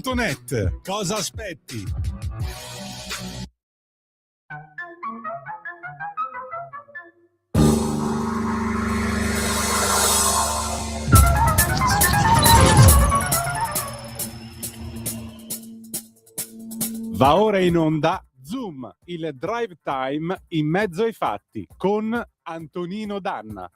Net. Cosa aspetti? Va ora in onda Zoom, il drive time in mezzo ai fatti con Antonino Danna.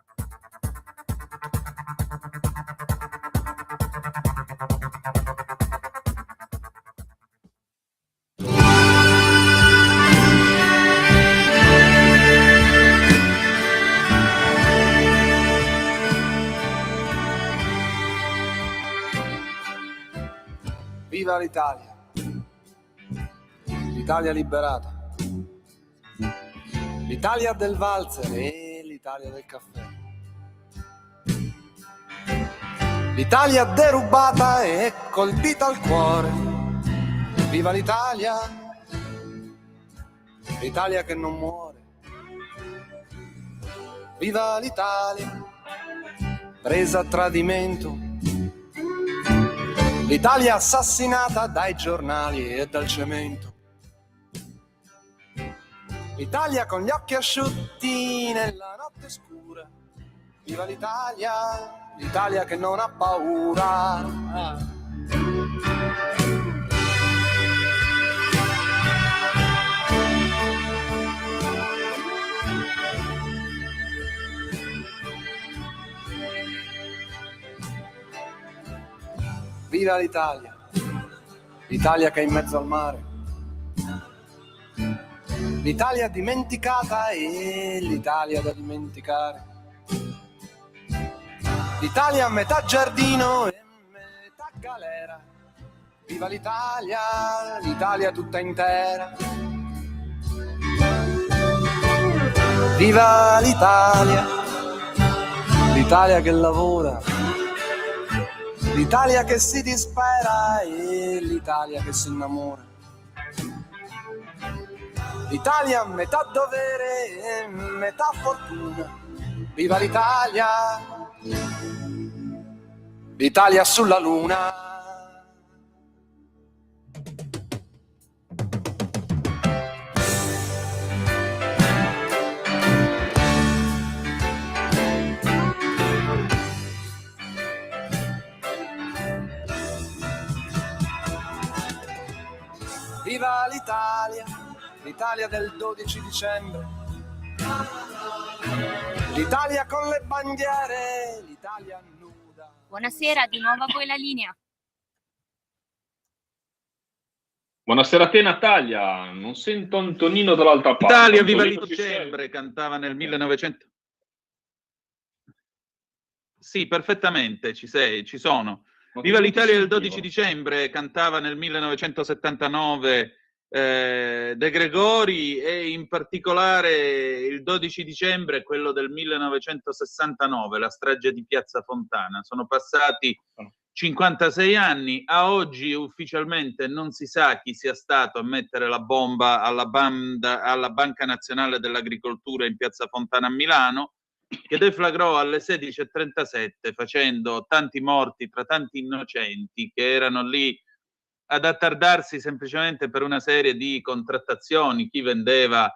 Viva l'Italia! L'Italia liberata! L'Italia del valzer e l'Italia del caffè. L'Italia derubata e colpita al cuore. Viva l'Italia! L'Italia che non muore. Viva l'Italia! Presa a tradimento. L'Italia assassinata dai giornali e dal cemento. L'Italia con gli occhi asciutti nella notte scura. Viva l'Italia, l'Italia che non ha paura. Viva l'Italia, l'Italia che è in mezzo al mare. L'Italia dimenticata e l'Italia da dimenticare. L'Italia a metà giardino e metà galera. Viva l'Italia, l'Italia tutta intera. Viva l'Italia, l'Italia che lavora. L'Italia che si dispera e l'Italia che si innamora. L'Italia metà dovere e metà fortuna. Viva l'Italia, l'Italia sulla luna. Viva l'Italia, l'Italia del 12 dicembre. L'Italia con le bandiere, l'Italia nuda. Buonasera, di nuovo a voi la linea. Buonasera a te Natalia, non sento Antonino dall'altra parte. Italia viva il dicembre, cantava nel 1900. Sì, perfettamente, ci sono. Viva l'Italia del 12 dicembre, cantava nel 1979 De Gregori, e in particolare il 12 dicembre, quello del 1969, la strage di Piazza Fontana. Sono passati 56 anni, a oggi ufficialmente non si sa chi sia stato a mettere la bomba alla Banca Nazionale dell'Agricoltura in Piazza Fontana a Milano, che deflagrò alle 16:37 facendo tanti morti tra tanti innocenti che erano lì ad attardarsi semplicemente per una serie di contrattazioni, chi vendeva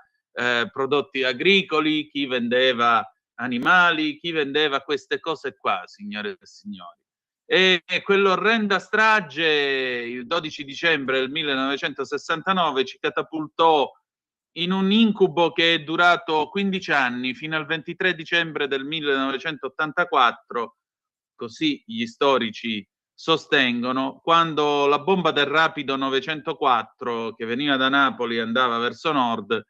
prodotti agricoli, chi vendeva animali, chi vendeva queste cose qua, signore e signori. E quell'orrenda strage, il 12 dicembre del 1969, ci catapultò in un incubo che è durato 15 anni, fino al 23 dicembre del 1984, così gli storici sostengono, quando la bomba del Rapido 904, che veniva da Napoli e andava verso nord,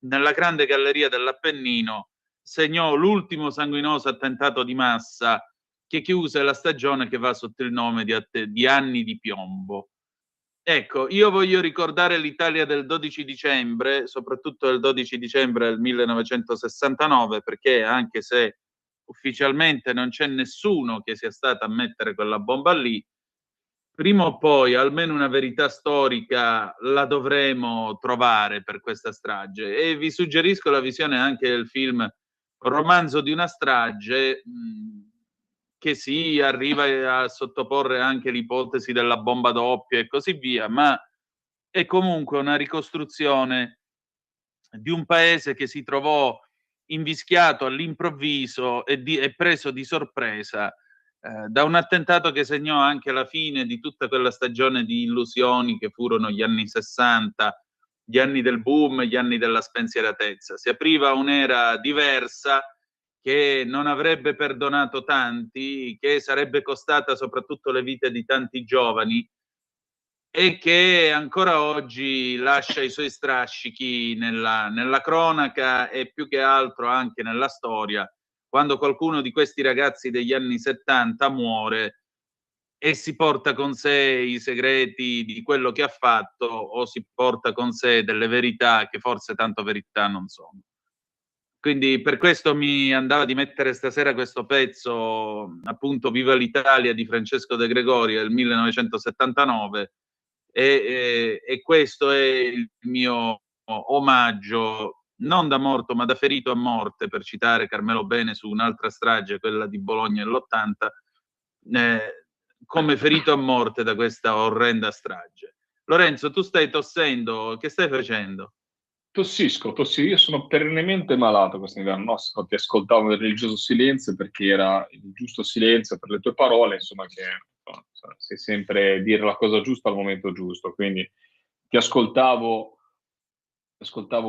nella grande galleria dell'Appennino, segnò l'ultimo sanguinoso attentato di massa che chiuse la stagione che va sotto il nome di anni di piombo. Ecco, io voglio ricordare l'Italia del 12 dicembre, soprattutto del 12 dicembre del 1969, perché anche se ufficialmente non c'è nessuno che sia stato a mettere quella bomba lì, prima o poi almeno una verità storica la dovremo trovare per questa strage. E vi suggerisco la visione anche del film Romanzo di una strage, che si arriva a sottoporre anche l'ipotesi della bomba doppia e così via, ma è comunque una ricostruzione di un paese che si trovò invischiato all'improvviso e preso di sorpresa da un attentato che segnò anche la fine di tutta quella stagione di illusioni che furono gli anni 60, gli anni del boom, gli anni della spensieratezza. Si apriva un'era diversa che non avrebbe perdonato tanti, che sarebbe costata soprattutto le vite di tanti giovani e che ancora oggi lascia i suoi strascichi nella cronaca e più che altro anche nella storia. Quando qualcuno di questi ragazzi degli anni 70 muore e si porta con sé i segreti di quello che ha fatto o si porta con sé delle verità che forse tanto verità non sono. Quindi per questo mi andava di mettere stasera questo pezzo, appunto Viva l'Italia di Francesco De Gregori del 1979 e questo è il mio omaggio non da morto ma da ferito a morte, per citare Carmelo Bene su un'altra strage, quella di Bologna nell'80, come ferito a morte da questa orrenda strage. Lorenzo, tu stai tossendo, che stai facendo? Tossisco. Io sono perennemente malato quest'inverno. No, ti ascoltavo nel religioso silenzio perché era il giusto silenzio per le tue parole, insomma, che sei sempre dire la cosa giusta al momento giusto. Quindi ti ascoltavo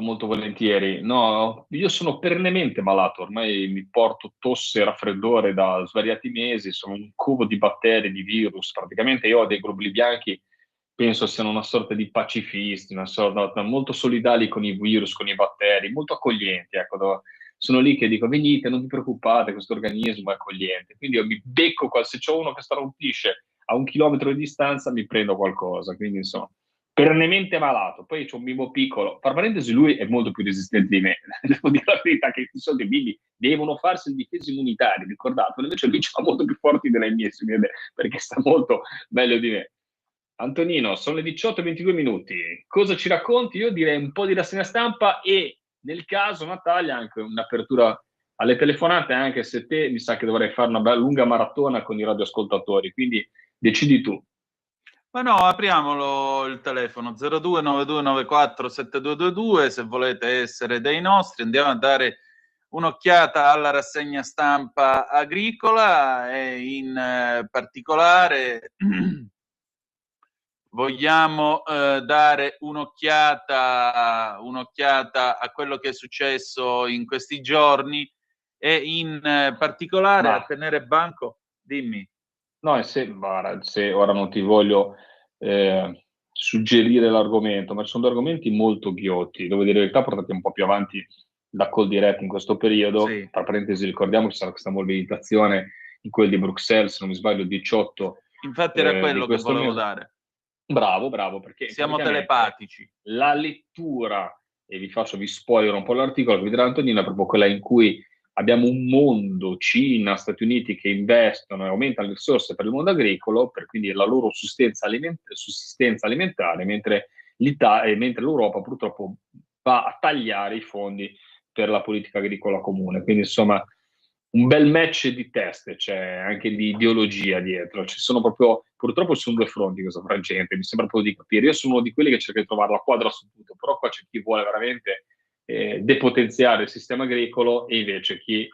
molto volentieri. No, io sono perennemente malato, ormai mi porto tosse e raffreddore da svariati mesi, sono un cubo di batteri, di virus, praticamente io ho dei globuli bianchi, penso siano una sorta di pacifisti, una sorta molto solidali con i virus, con i batteri, molto accoglienti, ecco, sono lì che dico venite, non vi preoccupate, questo organismo è accogliente, quindi io mi becco, se c'è uno che starnutisce a 1 chilometro di distanza mi prendo qualcosa, quindi insomma perennemente malato. Poi c'è un bimbo piccolo, tra parentesi lui è molto più resistente di me, devo dire la verità che ci sono dei bimbi devono farsi il difesa immunitaria, ricordatelo, invece lui ci fa molto più forti delle mie, si vede, perché sta molto meglio di me. Antonino, sono le 18:22 minuti, cosa ci racconti? Io direi un po' di rassegna stampa e nel caso Natalia anche un'apertura alle telefonate, anche se te mi sa che dovrei fare una bella lunga maratona con i radioascoltatori, quindi decidi tu. Ma no, apriamolo il telefono 0292947222 se volete essere dei nostri. Andiamo a dare un'occhiata alla rassegna stampa agricola e in particolare vogliamo dare un'occhiata a quello che è successo in questi giorni e in particolare a tenere banco. Dimmi. No, se ora non ti voglio suggerire l'argomento, ma ci sono due argomenti molto ghiotti, devo dire la verità, portati un po' più avanti da Call Direct in questo periodo. Sì. Tra parentesi, ricordiamo che ci sarà questa mobilitazione in quel di Bruxelles, se non mi sbaglio, 18. Infatti era quello che volevo dare. Bravo, perché siamo telepatici. La lettura, e vi spoilerò un po' l'articolo che vi darà Antonino, è proprio quella in cui abbiamo un mondo, Cina, Stati Uniti, che investono e aumentano le risorse per il mondo agricolo, per quindi la loro sussistenza alimentare, mentre l'Europa purtroppo va a tagliare i fondi per la politica agricola comune. Quindi insomma un bel match di teste, c'è anche di ideologia dietro, ci sono proprio, purtroppo ci sono due fronti questo frangente, mi sembra proprio di capire. Io sono uno di quelli che cerca di trovare la quadra su tutto, però qua c'è chi vuole veramente depotenziare il sistema agricolo e invece chi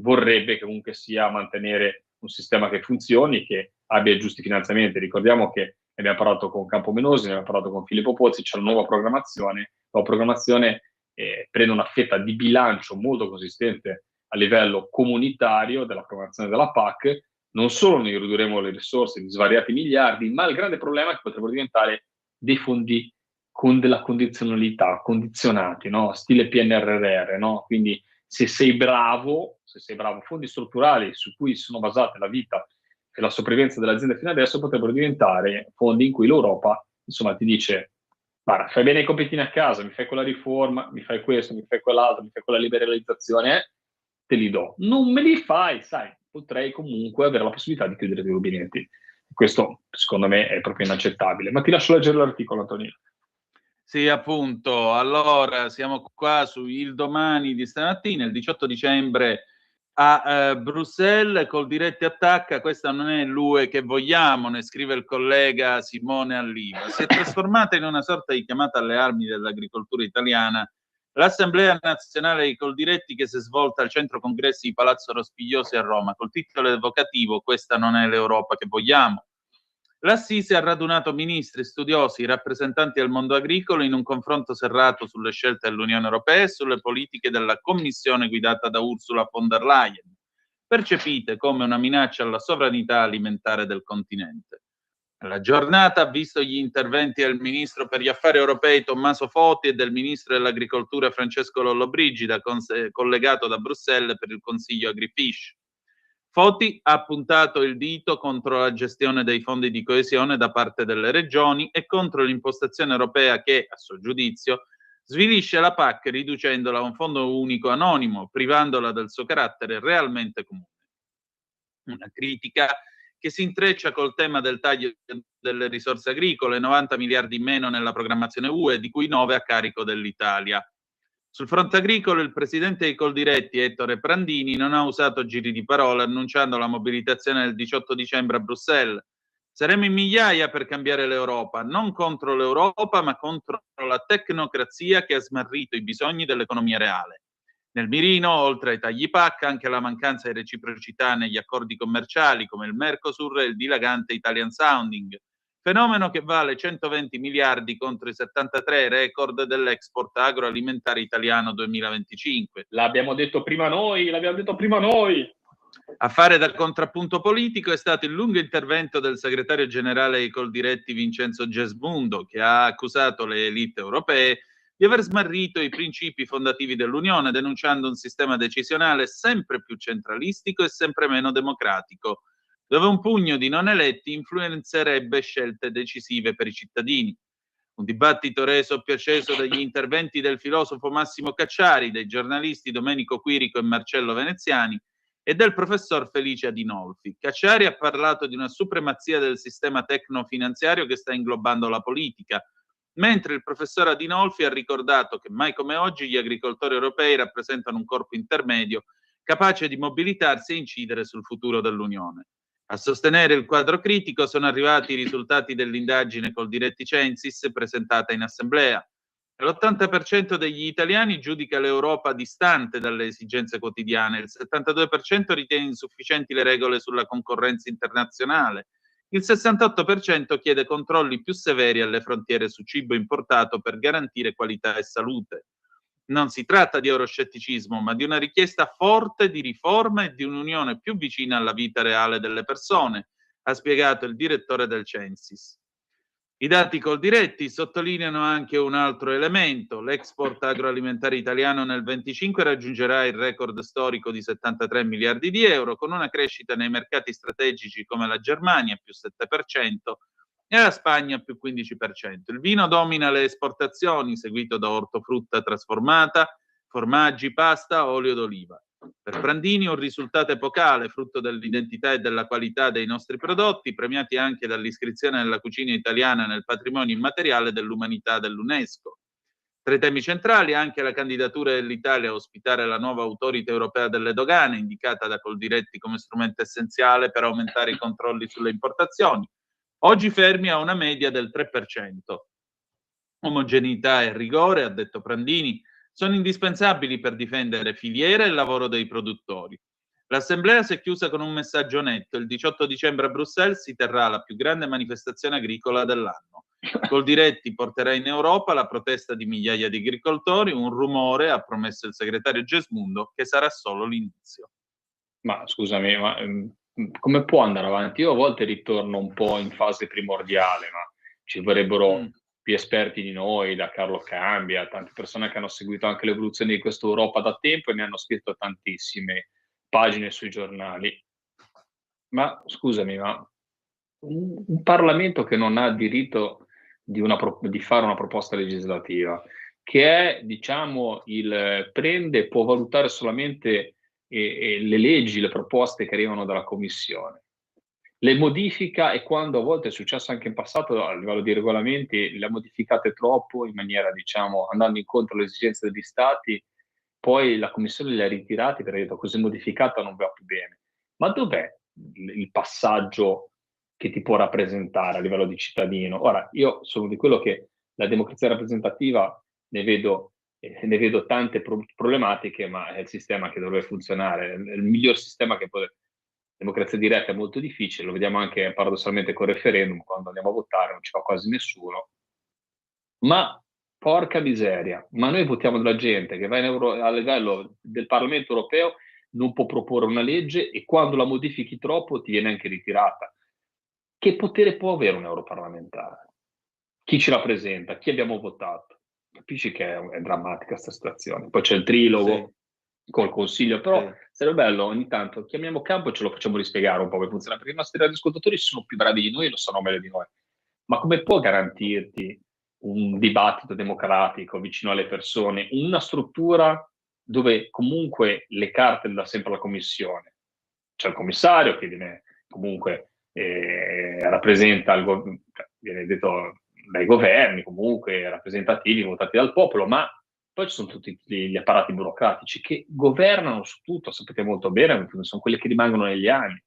vorrebbe che comunque sia mantenere un sistema che funzioni, che abbia i giusti finanziamenti. Ricordiamo che abbiamo parlato con Campomenosi, ne abbiamo parlato con Filippo Pozzi, c'è la nuova programmazione. La programmazione prende una fetta di bilancio molto consistente a livello comunitario della programmazione della PAC. Non solo noi ridurremo le risorse di svariati miliardi, ma il grande problema è che potrebbero diventare dei fondi con della condizionalità, condizionati, no? Stile PNRR, no? Quindi se sei bravo, fondi strutturali su cui sono basate la vita e la sopravvivenza delle aziende fino adesso potrebbero diventare fondi in cui l'Europa, insomma, ti dice guarda, fai bene i compitini a casa, mi fai quella riforma, mi fai questo, mi fai quell'altro, mi fai quella liberalizzazione, te li do. Non me li fai, sai, potrei comunque avere la possibilità di chiudere dei rubinetti. Questo, secondo me, è proprio inaccettabile. Ma ti lascio leggere l'articolo, Antonino. Sì, appunto. Allora, siamo qua su Il Domani di stamattina, il 18 dicembre a Bruxelles. Coldiretti attacca: questa non è l'UE che vogliamo, ne scrive il collega Simone Alliva. Si è trasformata in una sorta di chiamata alle armi dell'agricoltura italiana l'Assemblea nazionale di Coldiretti, che si è svolta al centro congressi di Palazzo Rospigliosi a Roma col titolo evocativo "Questa non è l'Europa che vogliamo". L'Assise ha radunato ministri, studiosi, rappresentanti del mondo agricolo in un confronto serrato sulle scelte dell'Unione Europea e sulle politiche della Commissione guidata da Ursula von der Leyen, percepite come una minaccia alla sovranità alimentare del continente. La giornata ha visto gli interventi del ministro per gli affari europei Tommaso Foti e del ministro dell'agricoltura Francesco Lollobrigida, collegato da Bruxelles per il Consiglio Agrifish. Foti ha puntato il dito contro la gestione dei fondi di coesione da parte delle regioni e contro l'impostazione europea che, a suo giudizio, svilisce la PAC riducendola a un fondo unico anonimo, privandola del suo carattere realmente comune. Una critica che si intreccia col tema del taglio delle risorse agricole, 90 miliardi in meno nella programmazione UE, di cui 9 a carico dell'Italia. Sul fronte agricolo, il presidente di Coldiretti, Ettore Prandini, non ha usato giri di parole, annunciando la mobilitazione del 18 dicembre a Bruxelles. Saremo in migliaia per cambiare l'Europa, non contro l'Europa, ma contro la tecnocrazia che ha smarrito i bisogni dell'economia reale. Nel mirino, oltre ai tagli PAC, anche la mancanza di reciprocità negli accordi commerciali come il Mercosur e il dilagante Italian Sounding, fenomeno che vale 120 miliardi contro i 73 record dell'export agroalimentare italiano 2025. L'abbiamo detto prima noi. A fare da contrappunto politico è stato il lungo intervento del segretario generale di Coldiretti Vincenzo Gesmundo, che ha accusato le elite europee di aver smarrito i principi fondativi dell'Unione, denunciando un sistema decisionale sempre più centralistico e sempre meno democratico, dove un pugno di non eletti influenzerebbe scelte decisive per i cittadini. Un dibattito reso più acceso dagli interventi del filosofo Massimo Cacciari, dei giornalisti Domenico Quirico e Marcello Veneziani e del professor Felice Adinolfi. Cacciari ha parlato di una supremazia del sistema tecno-finanziario che sta inglobando la politica, mentre il professor Adinolfi ha ricordato che mai come oggi gli agricoltori europei rappresentano un corpo intermedio capace di mobilitarsi e incidere sul futuro dell'Unione. A sostenere il quadro critico sono arrivati i risultati dell'indagine Coldiretti Censis presentata in assemblea. L'80% degli italiani giudica l'Europa distante dalle esigenze quotidiane, il 72% ritiene insufficienti le regole sulla concorrenza internazionale, il 68% chiede controlli più severi alle frontiere su cibo importato per garantire qualità e salute. Non si tratta di euroscetticismo, ma di una richiesta forte di riforma e di un'unione più vicina alla vita reale delle persone, ha spiegato il direttore del Censis. I dati Coldiretti sottolineano anche un altro elemento: l'export agroalimentare italiano nel 2025 raggiungerà il record storico di 73 miliardi di euro, con una crescita nei mercati strategici come la Germania più 7% e la Spagna più 15%. Il vino domina le esportazioni, seguito da ortofrutta trasformata, formaggi, pasta, olio d'oliva. Per Prandini un risultato epocale, frutto dell'identità e della qualità dei nostri prodotti, premiati anche dall'iscrizione della cucina italiana nel patrimonio immateriale dell'umanità dell'UNESCO. Tra i temi centrali anche la candidatura dell'Italia a ospitare la nuova Autorità Europea delle Dogane, indicata da Coldiretti come strumento essenziale per aumentare i controlli sulle importazioni, oggi fermi a una media del 3%. Omogeneità e rigore, ha detto Prandini, sono indispensabili per difendere filiera e lavoro dei produttori. L'assemblea si è chiusa con un messaggio netto: il 18 dicembre a Bruxelles si terrà la più grande manifestazione agricola dell'anno. Coldiretti porterà in Europa la protesta di migliaia di agricoltori, un rumore, ha promesso il segretario Gesmundo, che sarà solo l'inizio. Ma scusami, ma come può andare avanti? Io a volte ritorno un po' in fase primordiale, ma ci vorrebbero più esperti di noi, da Carlo Cambia, tante persone che hanno seguito anche l'evoluzione di questa Europa da tempo e ne hanno scritto tantissime pagine sui giornali. Ma scusami, ma un Parlamento che non ha diritto di fare una proposta legislativa, che è, diciamo, può valutare solamente le leggi, le proposte che arrivano dalla Commissione. Le modifica, e quando a volte è successo anche in passato a livello di regolamenti, le ha modificate troppo in maniera, diciamo, andando incontro alle esigenze degli stati, poi la Commissione li ha ritirati perché ha detto così modificata non va più bene. Ma dov'è il passaggio che ti può rappresentare a livello di cittadino? Ora, io sono di quello che la democrazia rappresentativa ne vedo tante problematiche, ma è il sistema che dovrebbe funzionare. Il miglior sistema che può... Democrazia diretta è molto difficile, lo vediamo anche paradossalmente col referendum, quando andiamo a votare non ci va quasi nessuno. Ma porca miseria, ma noi votiamo della gente che va a livello del Parlamento europeo, non può proporre una legge e quando la modifichi troppo ti viene anche ritirata. Che potere può avere un europarlamentare? Chi ci rappresenta? Chi abbiamo votato? Capisci che è drammatica questa situazione. Poi c'è il trilogo col Consiglio, però sarebbe bello ogni tanto chiamiamo Campo e ce lo facciamo rispiegare un po' come funziona, perché i nostri radioascoltatori sono più bravi di noi e lo sanno meglio di noi. Ma come può garantirti un dibattito democratico vicino alle persone, una struttura dove comunque le carte le dà sempre la Commissione? C'è il commissario che viene comunque rappresenta viene detto dai governi comunque rappresentativi votati dal popolo, ma poi ci sono tutti gli apparati burocratici che governano su tutto, sapete molto bene, sono quelli che rimangono negli anni.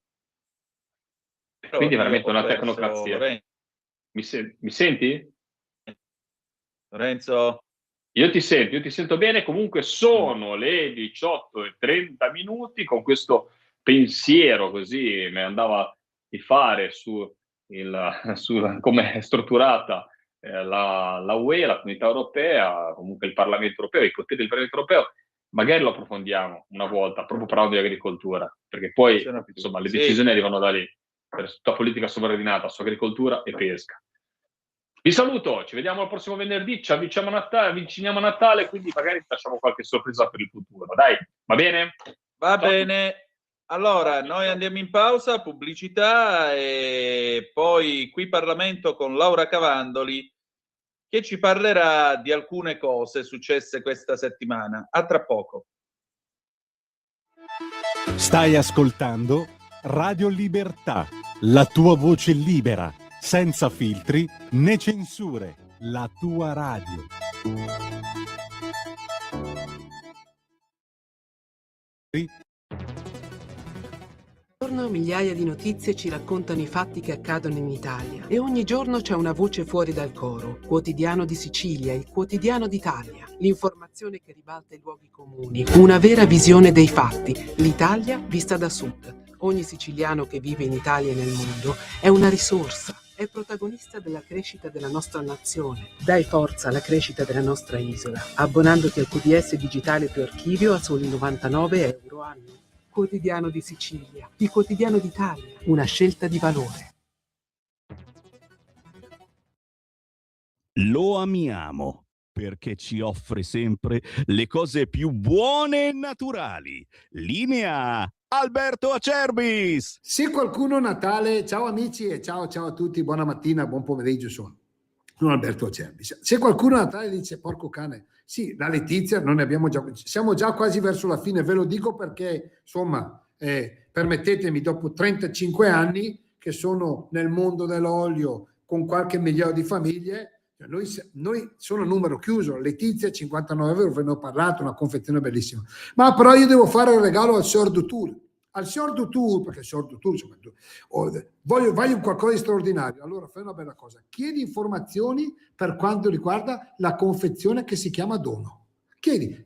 Però quindi è veramente una tecnocrazia. Mi senti? Lorenzo? Io ti sento bene, comunque sono le 18:30 con questo pensiero così mi andava di fare su come è strutturata la UE, la Comunità Europea, comunque il Parlamento Europeo, i poteri del Parlamento Europeo, magari lo approfondiamo una volta, proprio parlando di agricoltura, perché poi insomma le decisioni arrivano da lì, per tutta politica sovraordinata su agricoltura e pesca. Vi saluto, ci vediamo il prossimo venerdì, ci avviciniamo a Natale, quindi magari facciamo qualche sorpresa per il futuro, dai, va bene? Va bene. Allora, noi andiamo in pausa, pubblicità e poi qui Parlamento con Laura Cavandoli che ci parlerà di alcune cose successe questa settimana. A tra poco. Stai ascoltando Radio Libertà, la tua voce libera, senza filtri né censure, la tua radio. Ogni giorno migliaia di notizie ci raccontano i fatti che accadono in Italia e ogni giorno c'è una voce fuori dal coro. Quotidiano di Sicilia, il quotidiano d'Italia. L'informazione che ribalta i luoghi comuni. Una vera visione dei fatti. L'Italia vista da sud. Ogni siciliano che vive in Italia e nel mondo è una risorsa. È protagonista della crescita della nostra nazione. Dai forza alla crescita della nostra isola, abbonandoti al QDS digitale più archivio a soli 99 euro anno. Quotidiano di Sicilia, il quotidiano d'Italia, una scelta di valore. Lo amiamo perché ci offre sempre le cose più buone e naturali. Linea Alberto Acerbis. Se qualcuno Natale, ciao amici e ciao a tutti, buona mattina, buon pomeriggio, sono Alberto Acerbis. Se qualcuno a Natale dice porco cane, sì, la Letizia non ne abbiamo già, siamo già quasi verso la fine, ve lo dico perché insomma permettetemi, dopo 35 anni che sono nel mondo dell'olio con qualche migliaio di famiglie, noi sono numero chiuso. Letizia 59 euro, ve ne ho parlato, una confezione bellissima, ma però io devo fare il regalo al Signor Dutour, perché il Signor Dutour insomma, voglio qualcosa di straordinario. Allora fai una bella cosa, chiedi informazioni per quanto riguarda la confezione che si chiama dono.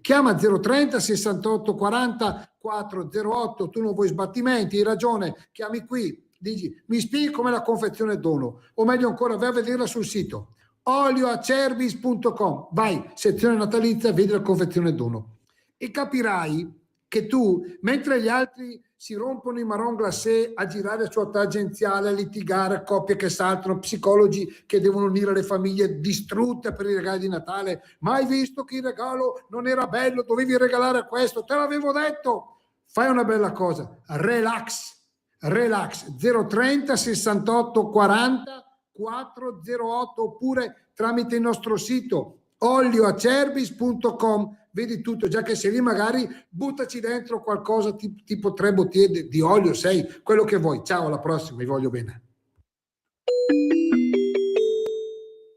Chiama 030 68 40 408, tu non vuoi sbattimenti, hai ragione, chiami qui, dici mi spieghi com'è la confezione dono, o meglio ancora vai a vederla sul sito olioacerbis.com, vai, sezione natalizia, vedi la confezione dono e capirai che tu, mentre gli altri si rompono i marron glacé a girare su tangenziale, a litigare, coppie che saltano, psicologi che devono unire le famiglie distrutte per i regali di Natale, ma hai visto che il regalo non era bello, dovevi regalare questo, te l'avevo detto, fai una bella cosa, relax 030 68 40 408 oppure tramite il nostro sito olioacerbis.com, vedi tutto, già che sei lì magari buttaci dentro qualcosa tipo 3 bottiglie di olio, 6, quello che vuoi. Ciao, alla prossima, vi voglio bene.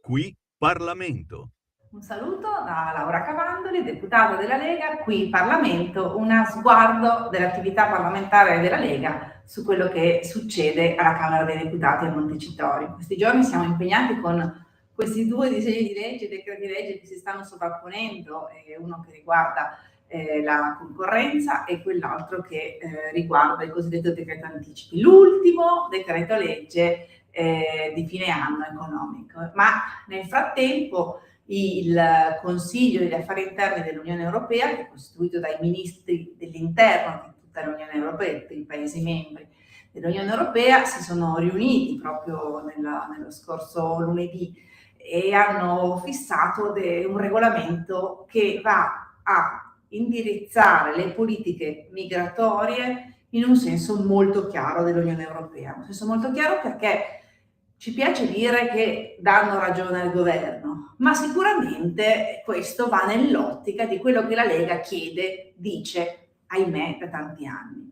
Qui Parlamento. Un saluto da Laura Cavandoli, deputata della Lega, qui in Parlamento, uno sguardo dell'attività parlamentare della Lega su quello che succede alla Camera dei Deputati a Montecitorio. In questi giorni siamo impegnati con questi due disegni di legge, decreti legge che si stanno sovrapponendo, uno che riguarda la concorrenza e quell'altro che riguarda il cosiddetto decreto anticipi. L'ultimo decreto legge di fine anno economico, ma nel frattempo il Consiglio degli Affari Interni dell'Unione Europea, che è costituito dai ministri dell'interno di tutta l'Unione Europea, di tutti i Paesi membri dell'Unione Europea, si sono riuniti proprio nello scorso lunedì e hanno fissato un regolamento che va a indirizzare le politiche migratorie in un senso molto chiaro dell'Unione Europea. Un senso molto chiaro perché ci piace dire che danno ragione al governo, ma sicuramente questo va nell'ottica di quello che la Lega chiede, dice, ahimè, da tanti anni.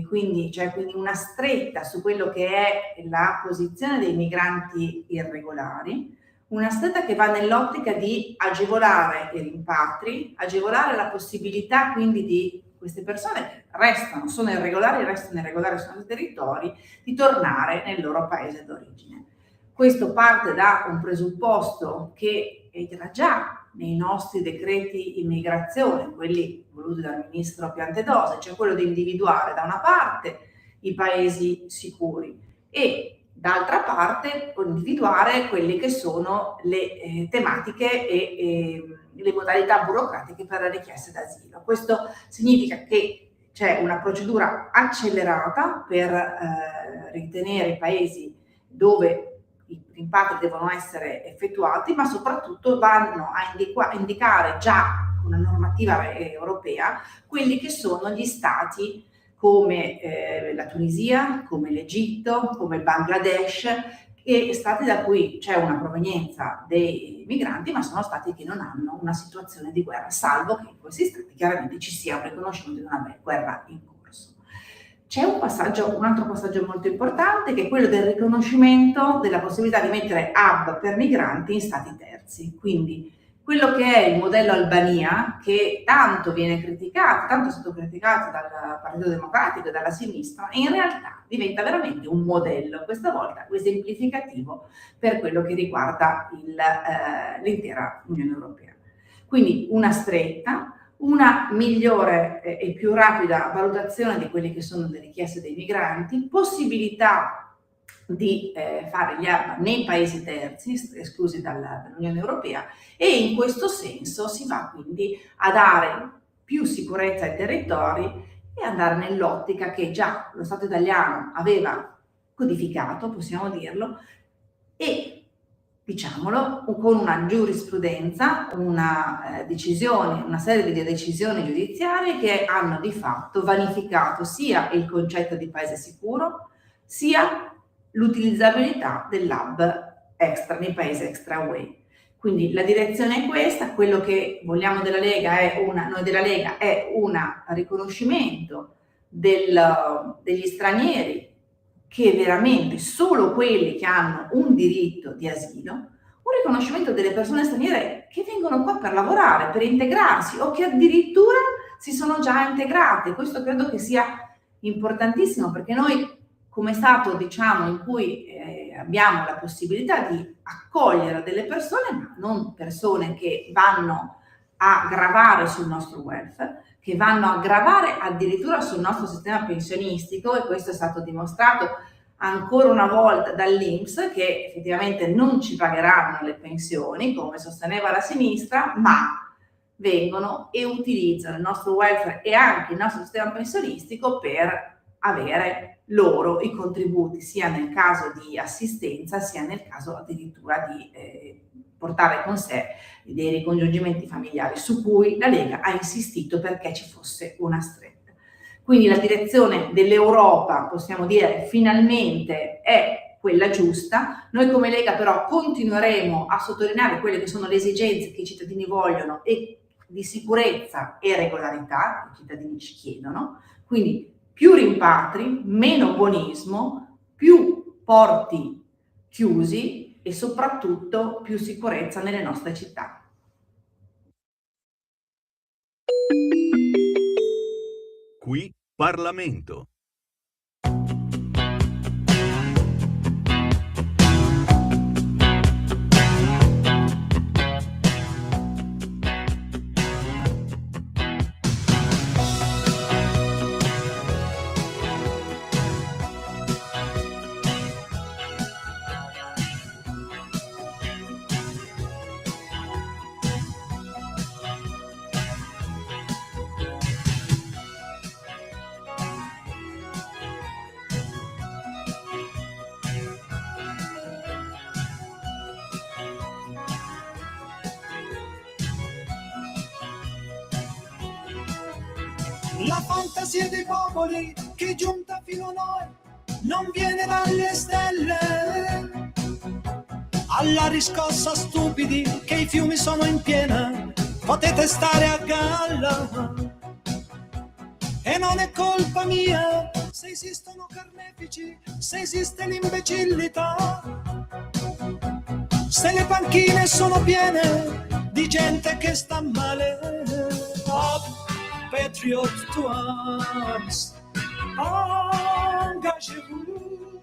Quindi c'è quindi una stretta su quello che è la posizione dei migranti irregolari, una stretta che va nell'ottica di agevolare i rimpatri, agevolare la possibilità quindi di queste persone che sono irregolari sui nostri territori, di tornare nel loro paese d'origine. Questo parte da un presupposto che era già nei nostri decreti immigrazione, quelli voluti dal ministro Piantedosi, cioè quello di individuare da una parte i paesi sicuri e d'altra parte individuare quelle che sono le tematiche e le modalità burocratiche per la richiesta d'asilo. Questo significa che c'è una procedura accelerata per ritenere i paesi dove i rimpatri devono essere effettuati, ma soprattutto vanno a indicare già con una normativa europea quelli che sono gli stati come la Tunisia, come l'Egitto, come il Bangladesh, e stati da cui c'è una provenienza dei migranti, ma sono stati che non hanno una situazione di guerra, salvo che in questi stati chiaramente ci sia un riconoscimento di una guerra in corso. C'è un altro passaggio molto importante, che è quello del riconoscimento della possibilità di mettere hub per migranti in stati terzi, quindi quello che è il modello Albania, che tanto viene criticato, tanto è stato criticato dal Partito Democratico e dalla sinistra, e in realtà diventa veramente un modello, questa volta esemplificativo per quello che riguarda l'intera Unione Europea. Quindi una stretta, una migliore e più rapida valutazione di quelle che sono le richieste dei migranti, possibilità di fare gli hub nei paesi terzi esclusi dall'Unione Europea, e in questo senso si va quindi a dare più sicurezza ai territori e andare nell'ottica che già lo Stato italiano aveva codificato, possiamo dirlo, e diciamolo, con una giurisprudenza, una serie di decisioni giudiziarie che hanno di fatto vanificato sia il concetto di paese sicuro, sia l'utilizzabilità dell'hub extra nei paesi extra UE. Quindi la direzione è questa, quello che vogliamo della Lega è un riconoscimento degli stranieri, che veramente solo quelli che hanno un diritto di asilo, un riconoscimento delle persone straniere che vengono qua per lavorare, per integrarsi o che addirittura si sono già integrate. Questo credo che sia importantissimo, perché noi come Stato, diciamo, in cui abbiamo la possibilità di accogliere delle persone, ma non persone che vanno a gravare sul nostro welfare, che vanno a gravare addirittura sul nostro sistema pensionistico, e questo è stato dimostrato ancora una volta dall'INPS, che effettivamente non ci pagheranno le pensioni, come sosteneva la sinistra, ma vengono e utilizzano il nostro welfare e anche il nostro sistema pensionistico per avere loro i contributi, sia nel caso di assistenza, sia nel caso addirittura di portare con sé dei ricongiungimenti familiari, su cui la Lega ha insistito perché ci fosse una stretta. Quindi la direzione dell'Europa, possiamo dire, finalmente è quella giusta. Noi come Lega però continueremo a sottolineare quelle che sono le esigenze che i cittadini vogliono e di sicurezza e regolarità che i cittadini ci chiedono. Quindi più rimpatri, meno buonismo, più porti chiusi, e soprattutto più sicurezza nelle nostre città. Qui Parlamento. La fantasia dei popoli che è giunta fino a noi non viene dalle stelle. Alla riscossa stupidi che i fiumi sono in piena, potete stare a galla. E non è colpa mia se esistono carnefici, se esiste l'imbecillità, se le panchine sono piene di gente che sta male. Patriot to arms, engagez-vous.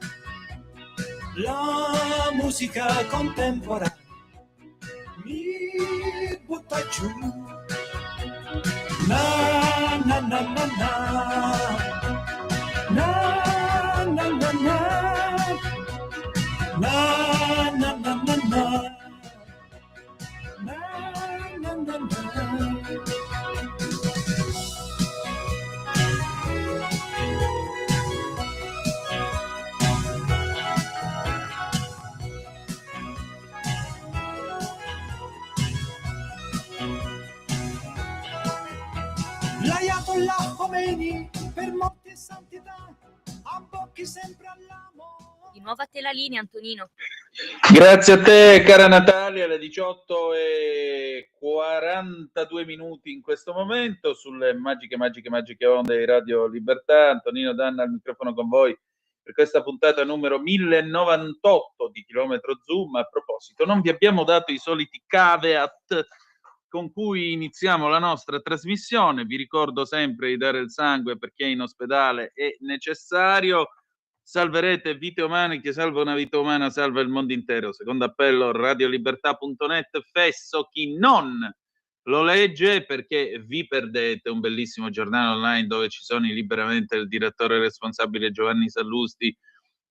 La musica contemporanea mi butta giù. Na na na na na, na na na na, na na na na na, na na na na. L'Ayatollah Khomeini per morte e santità abbocchi sempre all'amo. Di nuovo a te la linea, Antonino. Grazie a te, cara Natalia, alle 18:42 minuti in questo momento sulle magiche onde di Radio Libertà. Antonino Danna al microfono con voi per questa puntata numero 1098 di Chilometro Zoom. A proposito, non vi abbiamo dato i soliti caveat con cui iniziamo la nostra trasmissione. Vi ricordo sempre di dare il sangue perché in ospedale è necessario. Salverete vite umane, chi salva una vita umana salva il mondo intero. Secondo appello radiolibertà.net, fesso chi non lo legge perché vi perdete un bellissimo giornale online dove ci sono liberamente il direttore responsabile Giovanni Sallusti,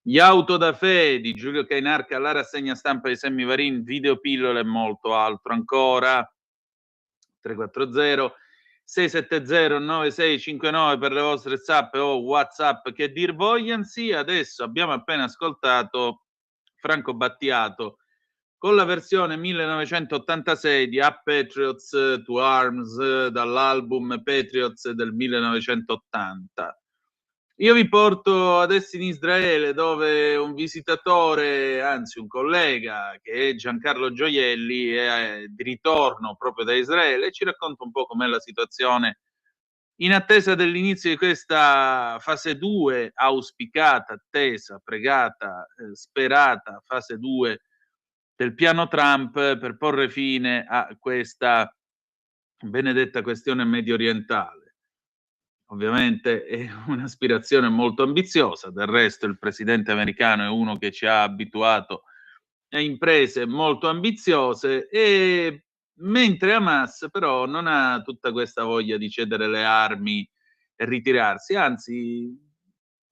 gli auto da fe di Giulio Cainarca, la rassegna stampa di Sammy Varin, videopillole e molto altro ancora. 340 670 9659 per le vostre zappe o WhatsApp che dir vogliansi. Adesso abbiamo appena ascoltato Franco Battiato con la versione 1986 di A Patriots to Arms dall'album Patriots del 1980. Io vi porto adesso in Israele, dove un visitatore, anzi un collega, che è Giancarlo Gioielli, è di ritorno proprio da Israele e ci racconta un po' com'è la situazione in attesa dell'inizio di questa fase 2, auspicata, attesa, pregata, sperata fase 2 del piano Trump per porre fine a questa benedetta questione medio orientale. Ovviamente è un'aspirazione molto ambiziosa, del resto il presidente americano è uno che ci ha abituato a imprese molto ambiziose, e mentre Hamas però non ha tutta questa voglia di cedere le armi e ritirarsi, anzi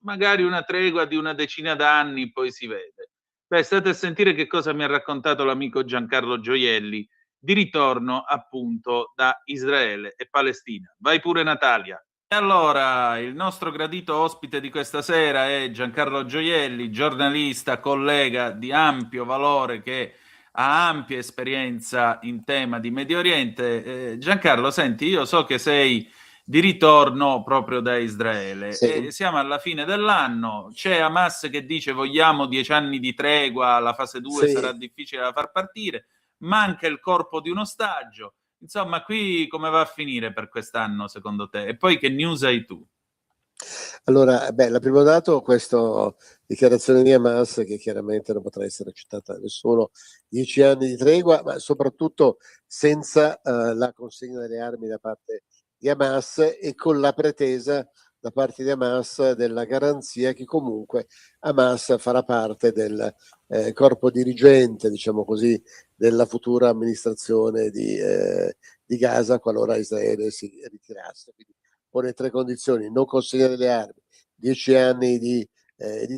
magari una tregua di una decina d'anni poi si vede. Beh, state a sentire che cosa mi ha raccontato l'amico Giancarlo Gioielli di ritorno appunto da Israele e Palestina. Vai pure Natalia. E allora, il nostro gradito ospite di questa sera è Giancarlo Gioielli, giornalista, collega di ampio valore che ha ampia esperienza in tema di Medio Oriente. Giancarlo, senti, io so che sei di ritorno proprio da Israele. Sì. E siamo alla fine dell'anno, c'è Hamas che dice vogliamo 10 anni di tregua, la fase 2 Sì. sarà difficile da far partire, manca il corpo di un ostaggio. Insomma, qui come va a finire per quest'anno secondo te? E poi che news hai tu? Allora, beh, la primo dato, questa dichiarazione di Hamas, che chiaramente non potrà essere accettata da nessuno, 10 anni di tregua, ma soprattutto senza la consegna delle armi da parte di Hamas e con la pretesa da parte di Hamas della garanzia che comunque Hamas farà parte del corpo dirigente, diciamo così, della futura amministrazione di Gaza qualora Israele si ritirasse. Quindi pone tre condizioni: non consegnare le armi, 10 anni di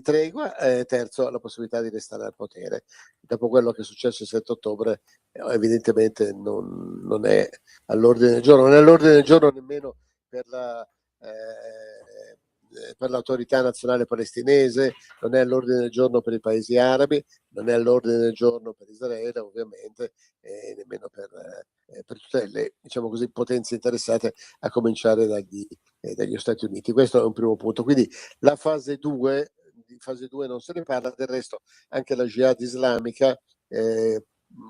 tregua, terzo la possibilità di restare al potere. Dopo quello che è successo il 7 ottobre, evidentemente non è all'ordine del giorno, non è all'ordine del giorno nemmeno per per l'autorità nazionale palestinese, non è all'ordine del giorno per i paesi arabi, non è all'ordine del giorno per Israele ovviamente, e nemmeno per tutte le, diciamo così, potenze interessate, a cominciare dagli Stati Uniti. Questo è un primo punto. Quindi la fase 2, di fase 2 non se ne parla, del resto anche la Jihad islamica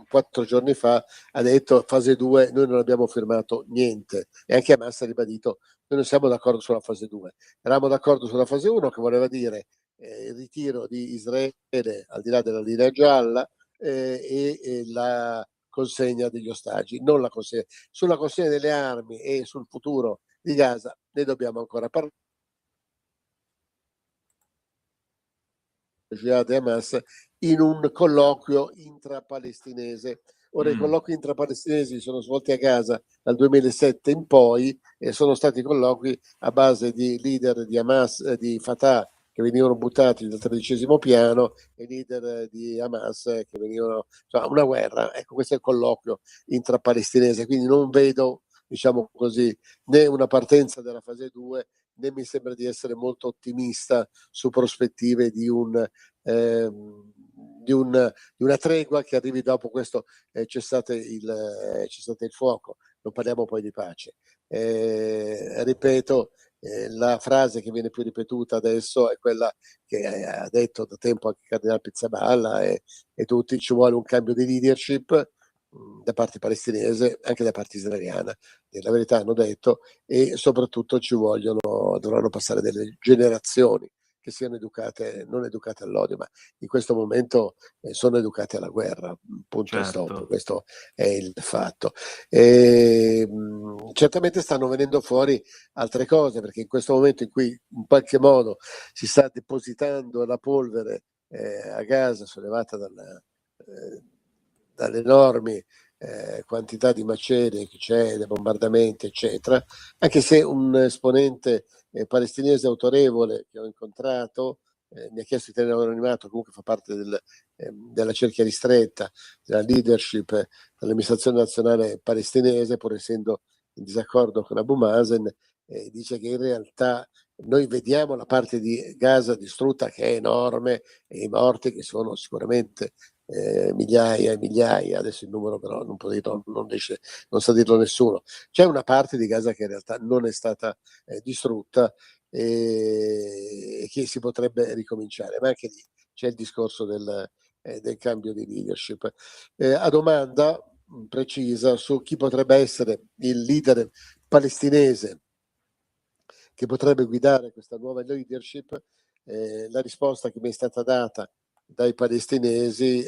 4 giorni fa ha detto fase 2 noi non abbiamo firmato niente, e anche Hamas ha ribadito noi non siamo d'accordo sulla fase 2, eravamo d'accordo sulla fase 1 che voleva dire il ritiro di Israele al di là della linea gialla e la consegna degli ostaggi, non la consegna. Sulla consegna delle armi e sul futuro di Gaza ne dobbiamo ancora parlare. Jihad e Hamas in un colloquio intrapalestinese. Ora i colloqui intrapalestinesi sono svolti a Gaza dal 2007 in poi e sono stati colloqui a base di leader di Hamas, di Fatah, che venivano buttati dal 13° piano, e leader di Hamas che venivano, insomma, una guerra. Ecco, questo è il colloquio intrapalestinese, quindi non vedo, diciamo così, né una partenza della fase 2, né mi sembra di essere molto ottimista su prospettive di una tregua che arrivi dopo questo cessate il fuoco. Non parliamo poi di pace. Ripeto, la frase che viene più ripetuta adesso è quella che ha detto da tempo anche il Cardinale Pizzaballa e tutti: ci vuole un cambio di leadership da parte palestinese, anche da parte israeliana. La verità hanno detto, e soprattutto dovranno passare delle generazioni che siano educate, non educate all'odio, ma in questo momento sono educate alla guerra, punto e stop. Questo è il fatto. Certamente stanno venendo fuori altre cose, perché in questo momento in cui in qualche modo si sta depositando la polvere a Gaza sollevata dalle enormi quantità di macerie che c'è, dei bombardamenti, eccetera, anche se un esponente palestinese autorevole che ho incontrato mi ha chiesto di tenere anonimato, comunque fa parte della cerchia ristretta della leadership dell'amministrazione nazionale palestinese, pur essendo in disaccordo con Abu Mazen, dice che in realtà noi vediamo la parte di Gaza distrutta, che è enorme, e i morti che sono sicuramente migliaia e migliaia, adesso il numero però non può dirlo, non sa dirlo nessuno. C'è una parte di Gaza che in realtà non è stata distrutta e che si potrebbe ricominciare, ma anche lì c'è il discorso del cambio di leadership. A domanda precisa su chi potrebbe essere il leader palestinese che potrebbe guidare questa nuova leadership, la risposta che mi è stata data dai palestinesi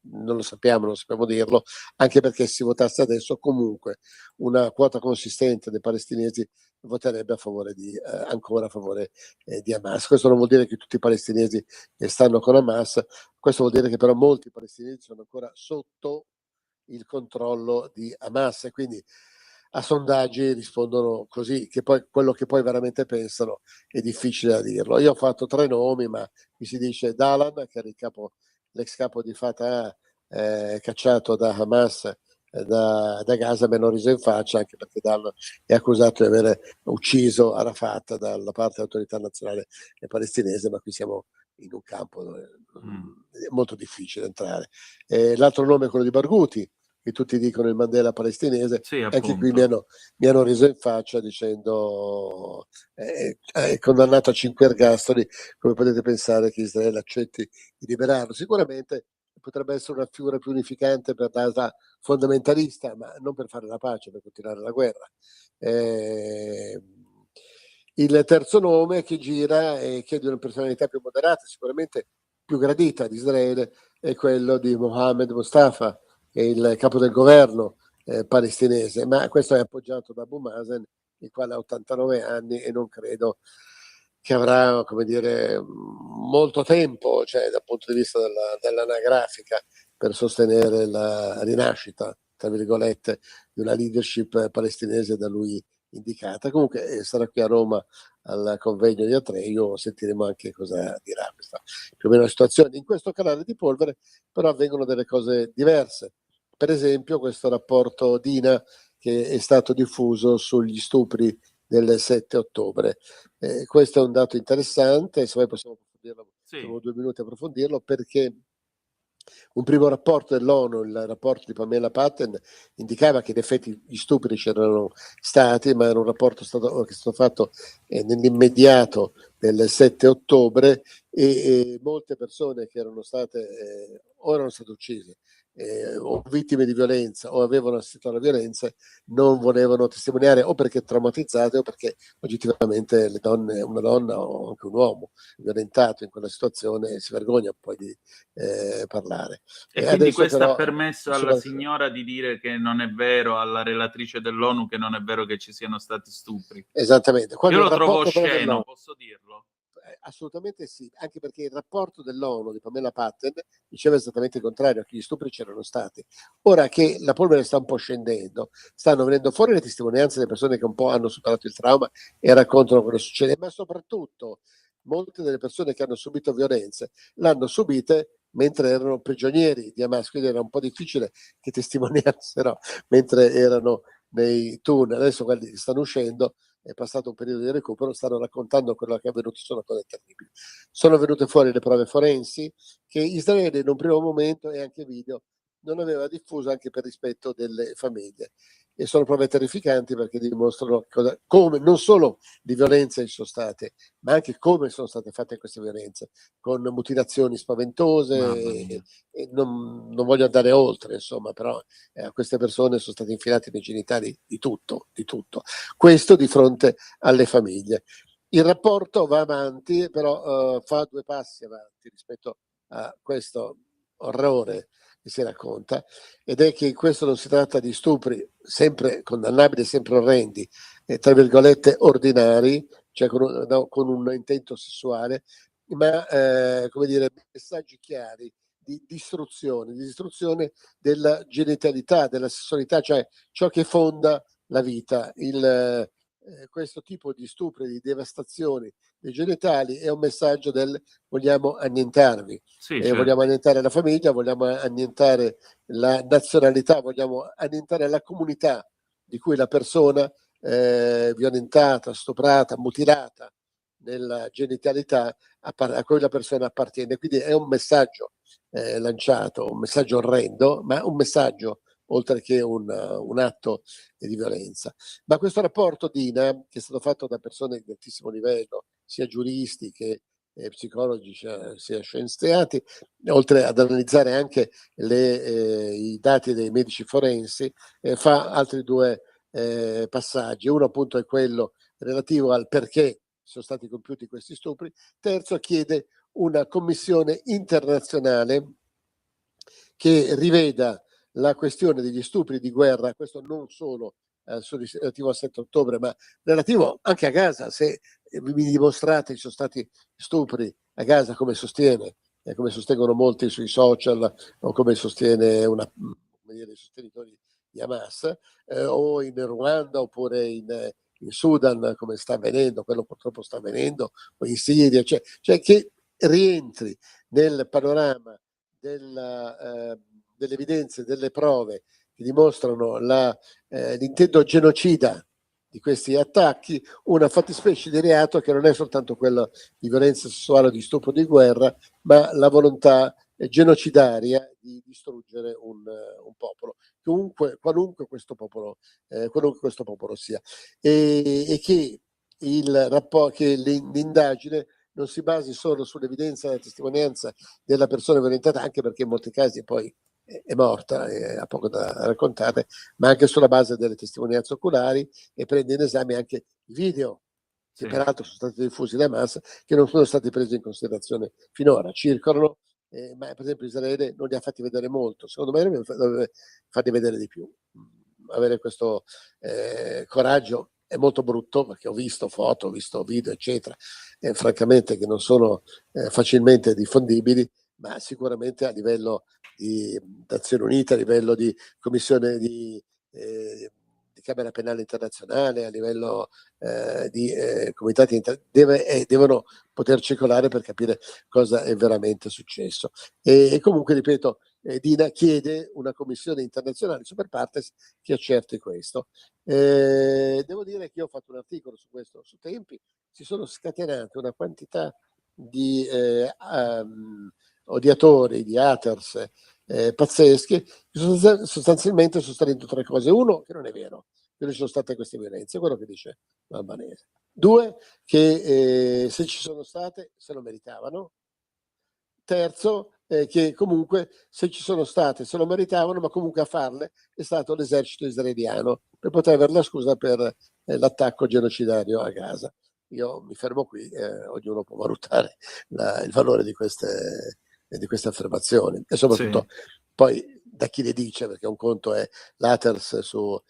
non lo sappiamo, non sappiamo dirlo, anche perché se si votasse adesso comunque una quota consistente dei palestinesi voterebbe ancora a favore di Hamas. Questo non vuol dire che tutti i palestinesi stanno con Hamas, questo vuol dire che però molti palestinesi sono ancora sotto il controllo di Hamas, e quindi a sondaggi rispondono così, che poi quello che poi veramente pensano è difficile da dirlo. Io ho fatto 3 nomi, ma mi si dice Dalan, che era l'ex capo di Fatah, cacciato da Hamas da Gaza, mi hanno riso in faccia, anche perché Dalan è accusato di aver ucciso Arafat dalla parte dell'autorità nazionale palestinese, ma qui siamo in un campo dove è molto difficile entrare. L'altro nome è quello di Barghouti, che tutti dicono il Mandela palestinese, anche qui mi hanno riso in faccia dicendo è condannato a 5 ergastoli, come potete pensare che Israele accetti di liberarlo? Sicuramente potrebbe essere una figura più unificante per l'Asa fondamentalista, ma non per fare la pace, per continuare la guerra. Il terzo nome che gira e che è di una personalità più moderata, sicuramente più gradita di Israele, è quello di Mohammed Mustafa, che è il capo del governo palestinese, ma questo è appoggiato da Abu Mazen, il quale ha 89 anni e non credo che avrà, come dire, molto tempo, cioè dal punto di vista dell'anagrafica, per sostenere la rinascita, tra virgolette, di una leadership palestinese da lui indicata. Comunque sarà qui a Roma al convegno di Atreio, sentiremo anche cosa dirà questa più o meno la situazione. In questo canale di polvere però avvengono delle cose diverse. Per esempio questo rapporto Dina che è stato diffuso sugli stupri del 7 ottobre. Questo è un dato interessante, se poi possiamo approfondirlo, abbiamo 2 minuti a approfondirlo, perché un primo rapporto dell'ONU, il rapporto di Pamela Patten, indicava che in effetti gli stupri c'erano stati, ma era un rapporto che è stato fatto nell'immediato del 7 ottobre e molte persone che erano state o erano state uccise o vittime di violenza o avevano assistito alla violenza non volevano testimoniare, o perché traumatizzate o perché oggettivamente le donne, una donna o anche un uomo violentato in quella situazione si vergogna poi di parlare. E quindi questo però ha permesso alla signora di dire che non è vero, alla relatrice dell'ONU, che non è vero che ci siano stati stupri. Esattamente. Io lo trovo osceno, posso dirlo? Assolutamente sì, anche perché il rapporto dell'ONU di Pamela Patten diceva esattamente il contrario, che gli stupri c'erano stati. Ora che la polvere sta un po' scendendo, stanno venendo fuori le testimonianze delle persone che un po' hanno superato il trauma e raccontano cosa succede, ma soprattutto molte delle persone che hanno subito violenze l'hanno subite mentre erano prigionieri di Hamas, quindi era un po' difficile che testimoniassero mentre erano nei tunnel. Adesso quelli che stanno uscendo, è passato un periodo di recupero, stanno raccontando quello che è avvenuto, sono cose terribili. Sono venute fuori le prove forensi che Israele in un primo momento e anche video non aveva diffuso, anche per rispetto delle famiglie, e sono prove terrificanti perché dimostrano come non solo di violenze ci sono state, ma anche come sono state fatte queste violenze, con mutilazioni spaventose e non voglio andare oltre, insomma, però a queste persone sono stati infilati nei genitali di tutto. Questo di fronte alle famiglie. Il rapporto va avanti, però fa 2 passi avanti rispetto a questo orrore che si racconta, ed è che in questo non si tratta di stupri sempre condannabili, sempre orrendi, tra virgolette ordinari, cioè con un intento sessuale, ma come dire, messaggi chiari di distruzione della genitalità, della sessualità, cioè ciò che fonda la vita. Questo tipo di stupri, di devastazioni dei genitali è un messaggio del vogliamo annientarvi, certo. Vogliamo annientare la famiglia, vogliamo annientare la nazionalità, vogliamo annientare la comunità di cui la persona violentata, stuprata, mutilata nella genitalità a cui la persona appartiene. Quindi è un messaggio lanciato, un messaggio orrendo, ma un messaggio oltre che un atto di violenza. Ma questo rapporto Dina, che è stato fatto da persone di altissimo livello, sia giuristi che psicologi, sia scienziati, oltre ad analizzare anche i dati dei medici forensi, fa altri 2 passaggi. Uno appunto è quello relativo al perché sono stati compiuti questi stupri. Terzo, chiede una commissione internazionale che riveda la questione degli stupri di guerra, questo non solo relativo al 7 ottobre, ma relativo anche a Gaza. Se mi dimostrate che ci sono stati stupri a Gaza, come sostengono molti sui social, o come sostiene i sostenitori di Hamas, o in Ruanda, oppure in Sudan, come sta avvenendo, quello purtroppo sta avvenendo, o in Siria, cioè che rientri nel panorama delle evidenze, delle prove che dimostrano l'intento genocida di questi attacchi, una fattispecie di reato che non è soltanto quella di violenza sessuale o di stupro di guerra, ma la volontà genocidaria di distruggere un popolo, qualunque questo popolo sia, e che l'indagine non si basi solo sull'evidenza e la testimonianza della persona violentata, anche perché in molti casi poi è morta e ha poco da raccontare, ma anche sulla base delle testimonianze oculari, e prende in esame anche i video che peraltro sono stati diffusi da Hamas, che non sono stati presi in considerazione finora. Circolano, ma per esempio Israele non li ha fatti vedere molto. Secondo me dovrebbe farli vedere di più. Avere questo coraggio è molto brutto, perché ho visto foto, ho visto video, eccetera, francamente che non sono facilmente diffondibili, ma sicuramente a livello di Nazioni Unite, a livello di Commissione di Camera Penale Internazionale, a livello di comitati devono poter circolare per capire cosa è veramente successo. E comunque, ripeto, Dina chiede una commissione internazionale super partes che accerti questo. Devo dire che io ho fatto un articolo su questo, su Tempi, si sono scatenate una quantità di odiatori, di haters pazzeschi, che sostanzialmente sostenendo tre cose. Uno, che non è vero, che non ci sono state queste violenze, quello che dice l'albanese. Due, che se ci sono state se lo meritavano. Terzo, che comunque se ci sono state se lo meritavano, ma comunque a farle è stato l'esercito israeliano per poter avere la scusa per l'attacco genocidario a Gaza. Io mi fermo qui, ognuno può valutare il valore di queste affermazioni e soprattutto poi da chi le dice, perché un conto è l'haters su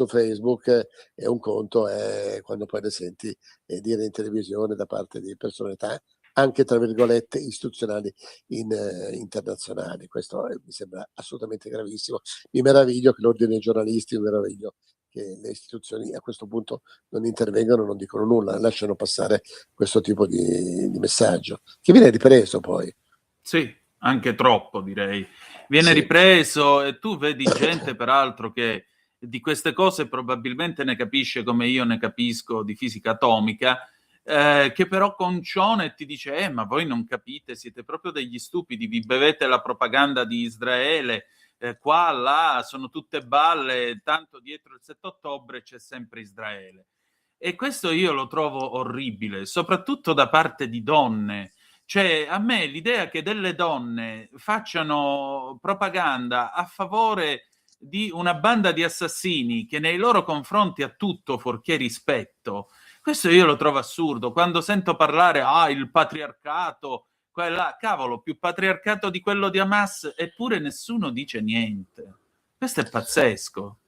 Facebook e un conto è quando poi le senti dire in televisione da parte di personalità anche tra virgolette istituzionali internazionali. Questo mi sembra assolutamente gravissimo. Mi meraviglio che l'ordine dei giornalisti, mi meraviglio che le istituzioni a questo punto non intervengano, non dicono nulla, lasciano passare questo tipo di messaggio, che viene ripreso poi. Sì, anche troppo direi. Viene ripreso e tu vedi gente peraltro che di queste cose probabilmente ne capisce come io ne capisco di fisica atomica, che però concione e ti dice ma voi non capite, siete proprio degli stupidi, vi bevete la propaganda di Israele, qua, là, sono tutte balle, tanto dietro il 7 ottobre c'è sempre Israele. E questo io lo trovo orribile, soprattutto da parte di donne. Cioè, a me l'idea che delle donne facciano propaganda a favore di una banda di assassini che nei loro confronti ha tutto fuorché rispetto, questo io lo trovo assurdo. Quando sento parlare, il patriarcato, quella, cavolo, più patriarcato di quello di Hamas, eppure nessuno dice niente. Questo è pazzesco.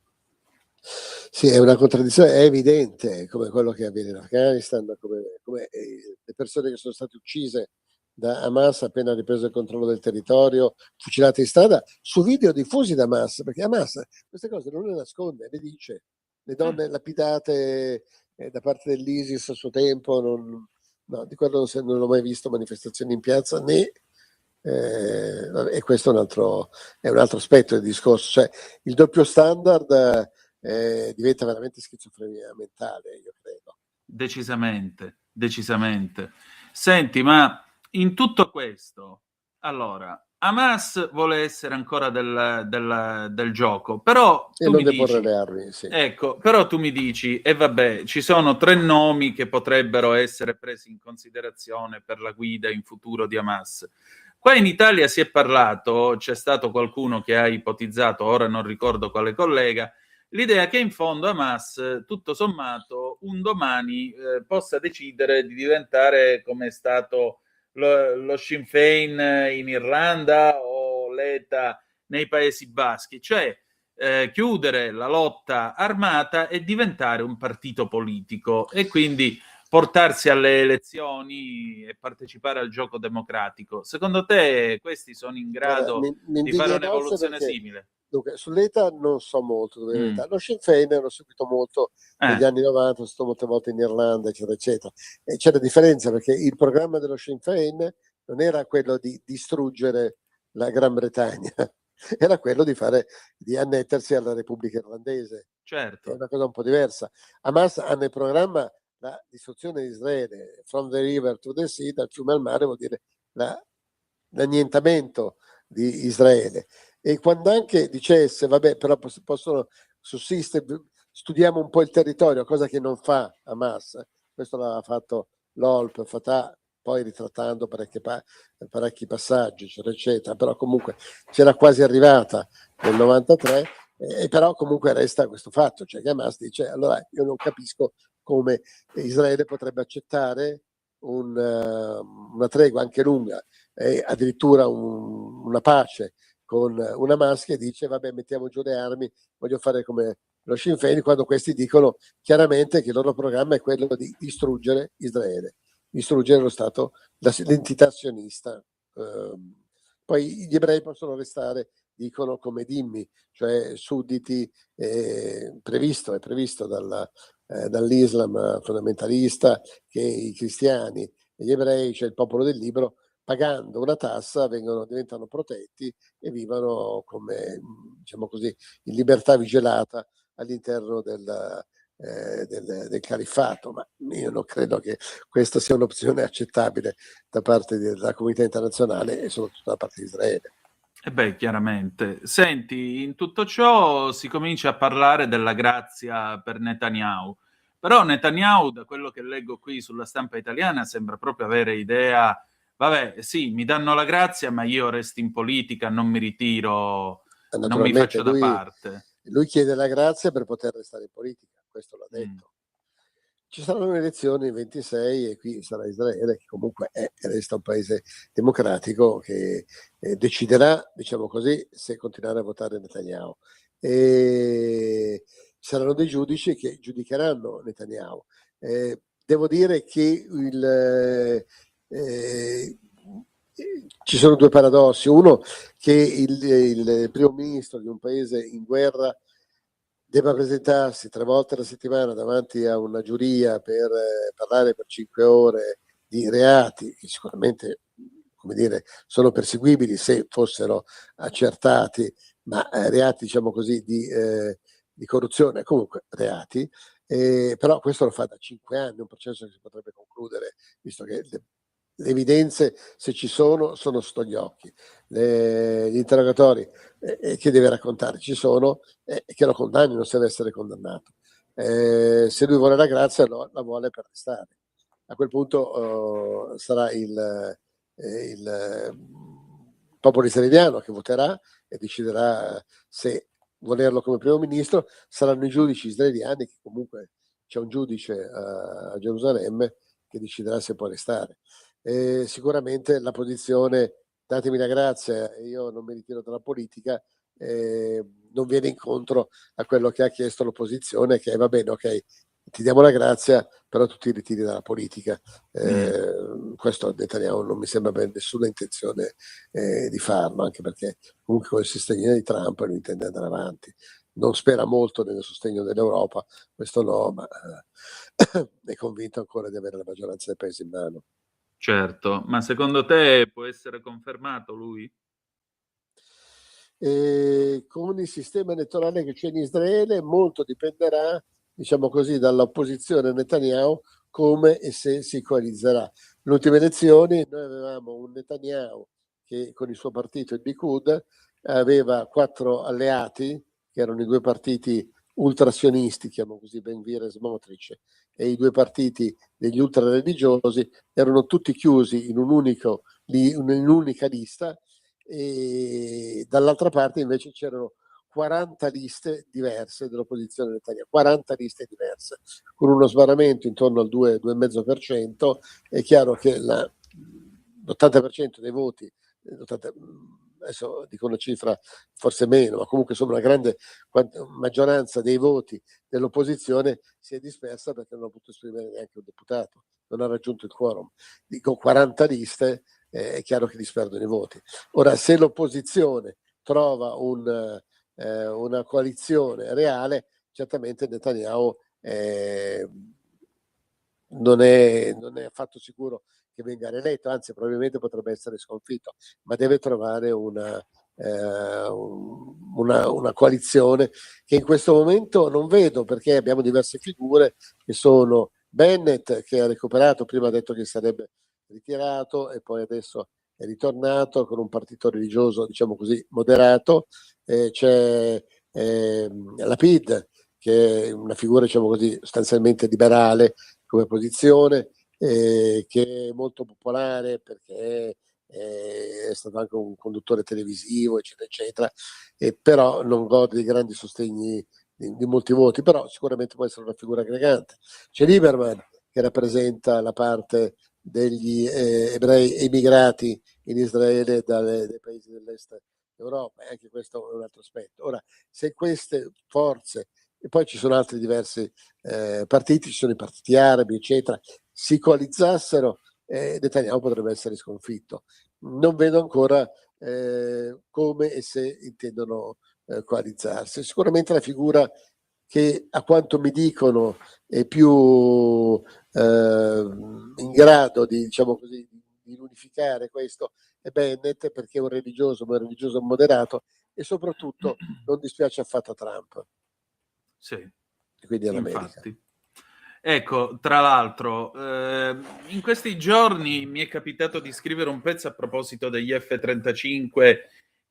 Sì, è una contraddizione, è evidente, come quello che avviene in Afghanistan, come le persone che sono state uccise da Hamas appena ripreso il controllo del territorio, fucilate in strada, su video diffusi da Hamas, perché Hamas queste cose non le nasconde, le dice. Le donne lapidate da parte dell'ISIS a suo tempo, no, di quello non ho mai visto manifestazioni in piazza, né e questo è un altro aspetto del discorso, cioè il doppio standard diventa veramente schizofrenia mentale, io credo. Decisamente. Senti, ma in tutto questo, allora, Hamas vuole essere ancora del gioco, però e tu non mi deporre dici, le armi, sì. Ecco, però tu mi dici, e vabbè, ci sono 3 nomi che potrebbero essere presi in considerazione per la guida in futuro di Hamas. Qua in Italia si è parlato, c'è stato qualcuno che ha ipotizzato, ora non ricordo quale collega, l'idea che in fondo Hamas, tutto sommato, un domani possa decidere di diventare come è stato lo Sinn Féin in Irlanda o l'ETA nei Paesi Baschi, cioè chiudere la lotta armata e diventare un partito politico e quindi portarsi alle elezioni e partecipare al gioco democratico. Secondo te questi sono in grado di fare un'evoluzione simile? Dunque, sull'ETA non so molto, lo Sinn Féin l'ho seguito molto negli anni 90, sono stato molte volte in Irlanda, eccetera, eccetera. E c'è la differenza perché il programma dello Sinn Féin non era quello di distruggere la Gran Bretagna, era quello di annettersi alla Repubblica Irlandese. Certo. È una cosa un po' diversa. Hamas ha nel programma la distruzione di Israele, from the river to the sea, dal fiume al mare, vuol dire l'annientamento di Israele. E quando anche dicesse, vabbè, però possono sussistere, studiamo un po' il territorio, cosa che non fa Hamas, questo l'ha fatto l'OLP, Fatah, poi ritrattando parecchi passaggi, eccetera, eccetera, però comunque c'era quasi arrivata nel 93, e però comunque resta questo fatto, cioè che Hamas dice, allora io non capisco come Israele potrebbe accettare una tregua anche lunga e addirittura una pace con una Hamas che dice vabbè, mettiamo giù le armi, voglio fare come lo Sinn Féin, quando questi dicono chiaramente che il loro programma è quello di distruggere Israele, distruggere lo Stato, l'entità sionista. Poi gli ebrei possono restare, dicono, come dhimmi, cioè sudditi, è previsto dall'Islam fondamentalista che i cristiani e gli ebrei, cioè il popolo del libro, pagando una tassa diventano protetti e vivono come, diciamo così, in libertà vigilata all'interno del califfato, ma io non credo che questa sia un'opzione accettabile da parte della comunità internazionale e soprattutto da parte di Israele. E beh, chiaramente. Senti, in tutto ciò si comincia a parlare della grazia per Netanyahu, però Netanyahu, da quello che leggo qui sulla stampa italiana, sembra proprio avere idea, vabbè, sì, mi danno la grazia, ma io resto in politica, non mi ritiro, non mi faccio da parte. Lui chiede la grazia per poter restare in politica, questo l'ha detto. Ci saranno elezioni il 26 e qui sarà Israele, che comunque resta un paese democratico che deciderà, diciamo così, se continuare a votare Netanyahu. E saranno dei giudici che giudicheranno Netanyahu. Devo dire che ci sono due paradossi. Uno, che il primo ministro di un paese in guerra debba presentarsi 3 volte alla settimana davanti a una giuria per parlare per 5 ore di reati che sicuramente, come dire, sono perseguibili se fossero accertati, ma reati, diciamo così, di corruzione, comunque reati, però questo lo fa da 5 anni, un processo che si potrebbe concludere, visto che le evidenze, se ci sono sotto gli occhi, gli interrogatori che deve raccontare ci sono, che lo condannino se deve essere condannato. Se lui vuole la grazia, la vuole per restare. A quel punto sarà il popolo israeliano che voterà e deciderà se volerlo come primo ministro. Saranno i giudici israeliani, che comunque c'è un giudice a Gerusalemme che deciderà se può restare. Sicuramente la posizione datemi la grazia, io non mi ritiro dalla politica, non viene incontro a quello che ha chiesto l'opposizione, che va bene, ok, ti diamo la grazia, però tu ti ritiri dalla politica. Questo Netanyahu non mi sembra avere nessuna intenzione di farlo, anche perché comunque con il sostegno di Trump lui intende andare avanti. Non spera molto nel sostegno dell'Europa, questo no, ma è convinto ancora di avere la maggioranza del paese in mano. Certo, ma secondo te può essere confermato lui? Con il sistema elettorale che c'è in Israele molto dipenderà, diciamo così, dall'opposizione a Netanyahu, come e se si coalizzerà. Le ultime elezioni noi avevamo un Netanyahu che con il suo partito, il Likud, aveva 4 alleati, che erano i 2 partiti ultrasionisti, chiamo così, Ben Gvir e Smotrich, e i 2 partiti degli ultrareligiosi, erano tutti chiusi in un'unica lista, e dall'altra parte invece c'erano 40 liste diverse dell'opposizione Netanyahu, 40 liste diverse, con uno sbarramento intorno al 2,5%. È chiaro che l'80% dei voti, adesso dico una cifra forse meno, ma comunque insomma una grande maggioranza dei voti dell'opposizione si è dispersa perché non ha potuto esprimere neanche un deputato, non ha raggiunto il quorum. Dico 40 liste, è chiaro che disperdono i voti. Ora, se l'opposizione trova una coalizione reale, certamente Netanyahu non è affatto sicuro che venga rieletto, anzi probabilmente potrebbe essere sconfitto, ma deve trovare una coalizione che in questo momento non vedo, perché abbiamo diverse figure che sono Bennett, che ha recuperato, prima ha detto che sarebbe ritirato e poi adesso è ritornato con un partito religioso, diciamo così, moderato. C'è Lapid, che è una figura, diciamo così, sostanzialmente liberale come posizione, che è molto popolare perché è stato anche un conduttore televisivo, eccetera, eccetera, però non gode di grandi sostegni di molti voti, però sicuramente può essere una figura aggregante. C'è Lieberman che rappresenta la parte degli ebrei emigrati in Israele dai paesi dell'est Europa, e anche questo è un altro aspetto. Ora, se queste forze, e poi ci sono altri diversi partiti, ci sono i partiti arabi, eccetera, si coalizzassero, Netanyahu potrebbe essere sconfitto. Non vedo ancora come e se intendono coalizzarsi. Sicuramente la figura che, a quanto mi dicono, è più in grado di, diciamo così, di unificare questo è Bennett, perché è un religioso, ma un religioso moderato, e soprattutto non dispiace affatto a Trump. Sì, E quindi all'America. infatti. Ecco, tra l'altro, in questi giorni mi è capitato di scrivere un pezzo a proposito degli F-35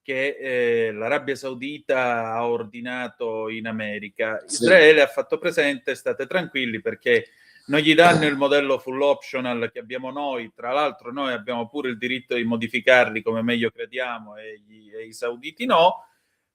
che l'Arabia Saudita ha ordinato in America. Sì. Israele ha fatto presente: state tranquilli, perché non gli danno il modello full optional che abbiamo noi. Tra l'altro noi abbiamo pure il diritto di modificarli come meglio crediamo, e i sauditi no.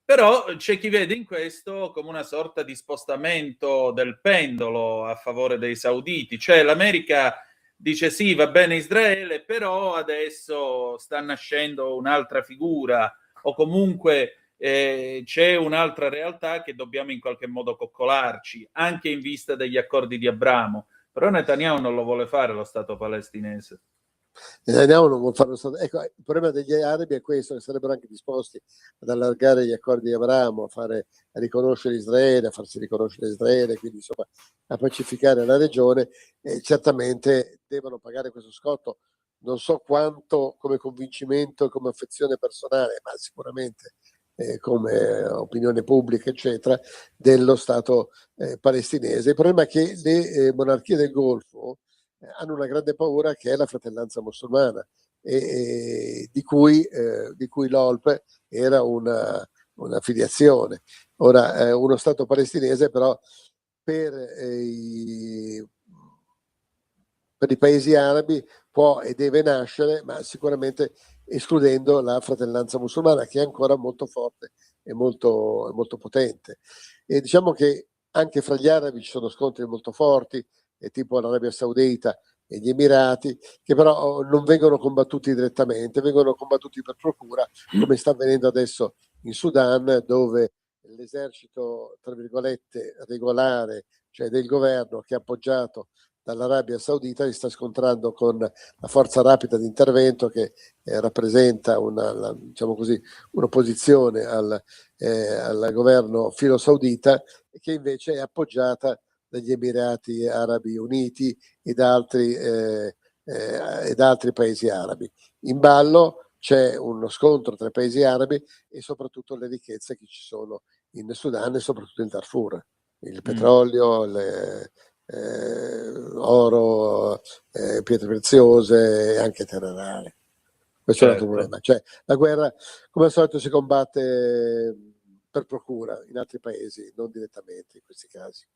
Però c'è chi vede in questo come una sorta di spostamento del pendolo a favore dei sauditi. Cioè l'America dice sì, va bene Israele, però adesso sta nascendo un'altra figura, o comunque c'è un'altra realtà che dobbiamo in qualche modo coccolarci, anche in vista degli accordi di Abramo. Però Netanyahu non lo vuole fare lo Stato palestinese. Non vuol fare ecco, il problema degli arabi è questo, che sarebbero anche disposti ad allargare gli accordi di Abramo, a riconoscere Israele, a farsi riconoscere Israele, quindi insomma a pacificare la regione, e certamente devono pagare questo scotto, non so quanto come convincimento e come affezione personale, ma sicuramente come opinione pubblica, eccetera, dello Stato palestinese. Il problema è che le monarchie del Golfo hanno una grande paura, che è la fratellanza musulmana, e di cui l'OLP era una filiazione. Ora, uno Stato palestinese però per i paesi arabi può e deve nascere, ma sicuramente escludendo la fratellanza musulmana, che è ancora molto forte e molto potente. E diciamo che anche fra gli arabi ci sono scontri molto forti, tipo l'Arabia Saudita e gli Emirati, che però non vengono combattuti direttamente, vengono combattuti per procura, come sta avvenendo adesso in Sudan, dove l'esercito, tra virgolette, regolare, cioè del governo, che è appoggiato dall'Arabia Saudita, si sta scontrando con la forza rapida di intervento, che rappresenta diciamo così, un'opposizione al governo filo-saudita, e che invece è appoggiata dagli Emirati Arabi Uniti e da altri paesi arabi. In ballo c'è uno scontro tra i paesi arabi e soprattutto le ricchezze che ci sono in Sudan e soprattutto in Darfur, il petrolio, oro, pietre preziose e anche terre rare. Questo è un altro problema. Cioè, la guerra, come al solito, si combatte per procura in altri paesi, non direttamente in questi casi.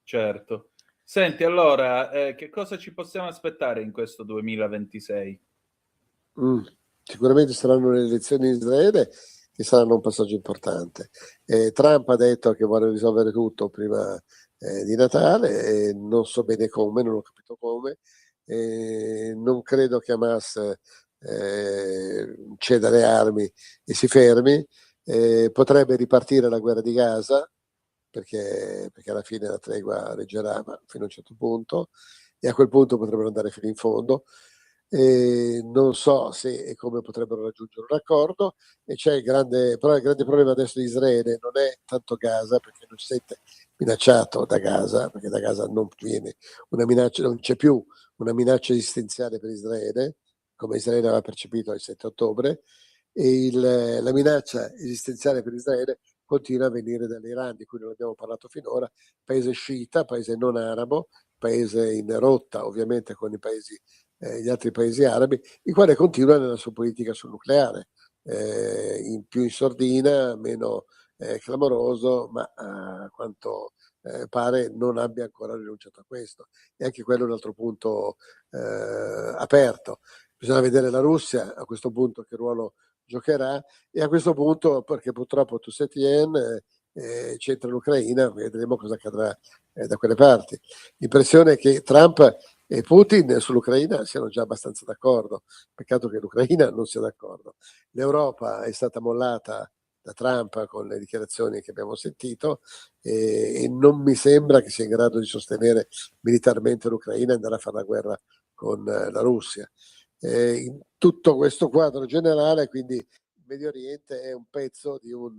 Certo. Senti, allora, che cosa ci possiamo aspettare in questo 2026? Sicuramente saranno le elezioni in Israele, che saranno un passaggio importante. Trump ha detto che vuole risolvere tutto prima di Natale, e non so bene come, non ho capito come. Non credo che Hamas ceda le armi e si fermi. Potrebbe ripartire la guerra di Gaza, perché alla fine la tregua reggerà, ma fino a un certo punto, e a quel punto potrebbero andare fino in fondo. Non so se e come potrebbero raggiungere un accordo, e però il grande problema adesso di Israele non è tanto Gaza, perché non si sente minacciato da Gaza, perché da Gaza non viene una minaccia, non c'è più una minaccia esistenziale per Israele, come Israele aveva percepito il 7 ottobre, e la minaccia esistenziale per Israele continua a venire dall'Iran, di cui non abbiamo parlato finora, paese sciita, paese non arabo, paese in rotta ovviamente con gli altri paesi arabi, il quale continua nella sua politica sul nucleare, più in sordina, meno clamoroso, ma a quanto pare non abbia ancora rinunciato a questo. E anche quello è un altro punto aperto. Bisogna vedere la Russia a questo punto che ruolo giocherà, e a questo punto, perché purtroppo Toussaint c'entra l'Ucraina, vedremo cosa accadrà da quelle parti. L'impressione è che Trump e Putin sull'Ucraina siano già abbastanza d'accordo, peccato che l'Ucraina non sia d'accordo. L'Europa è stata mollata da Trump con le dichiarazioni che abbiamo sentito e non mi sembra che sia in grado di sostenere militarmente l'Ucraina e andare a fare la guerra con la Russia. In tutto questo quadro generale, quindi il Medio Oriente è un pezzo di un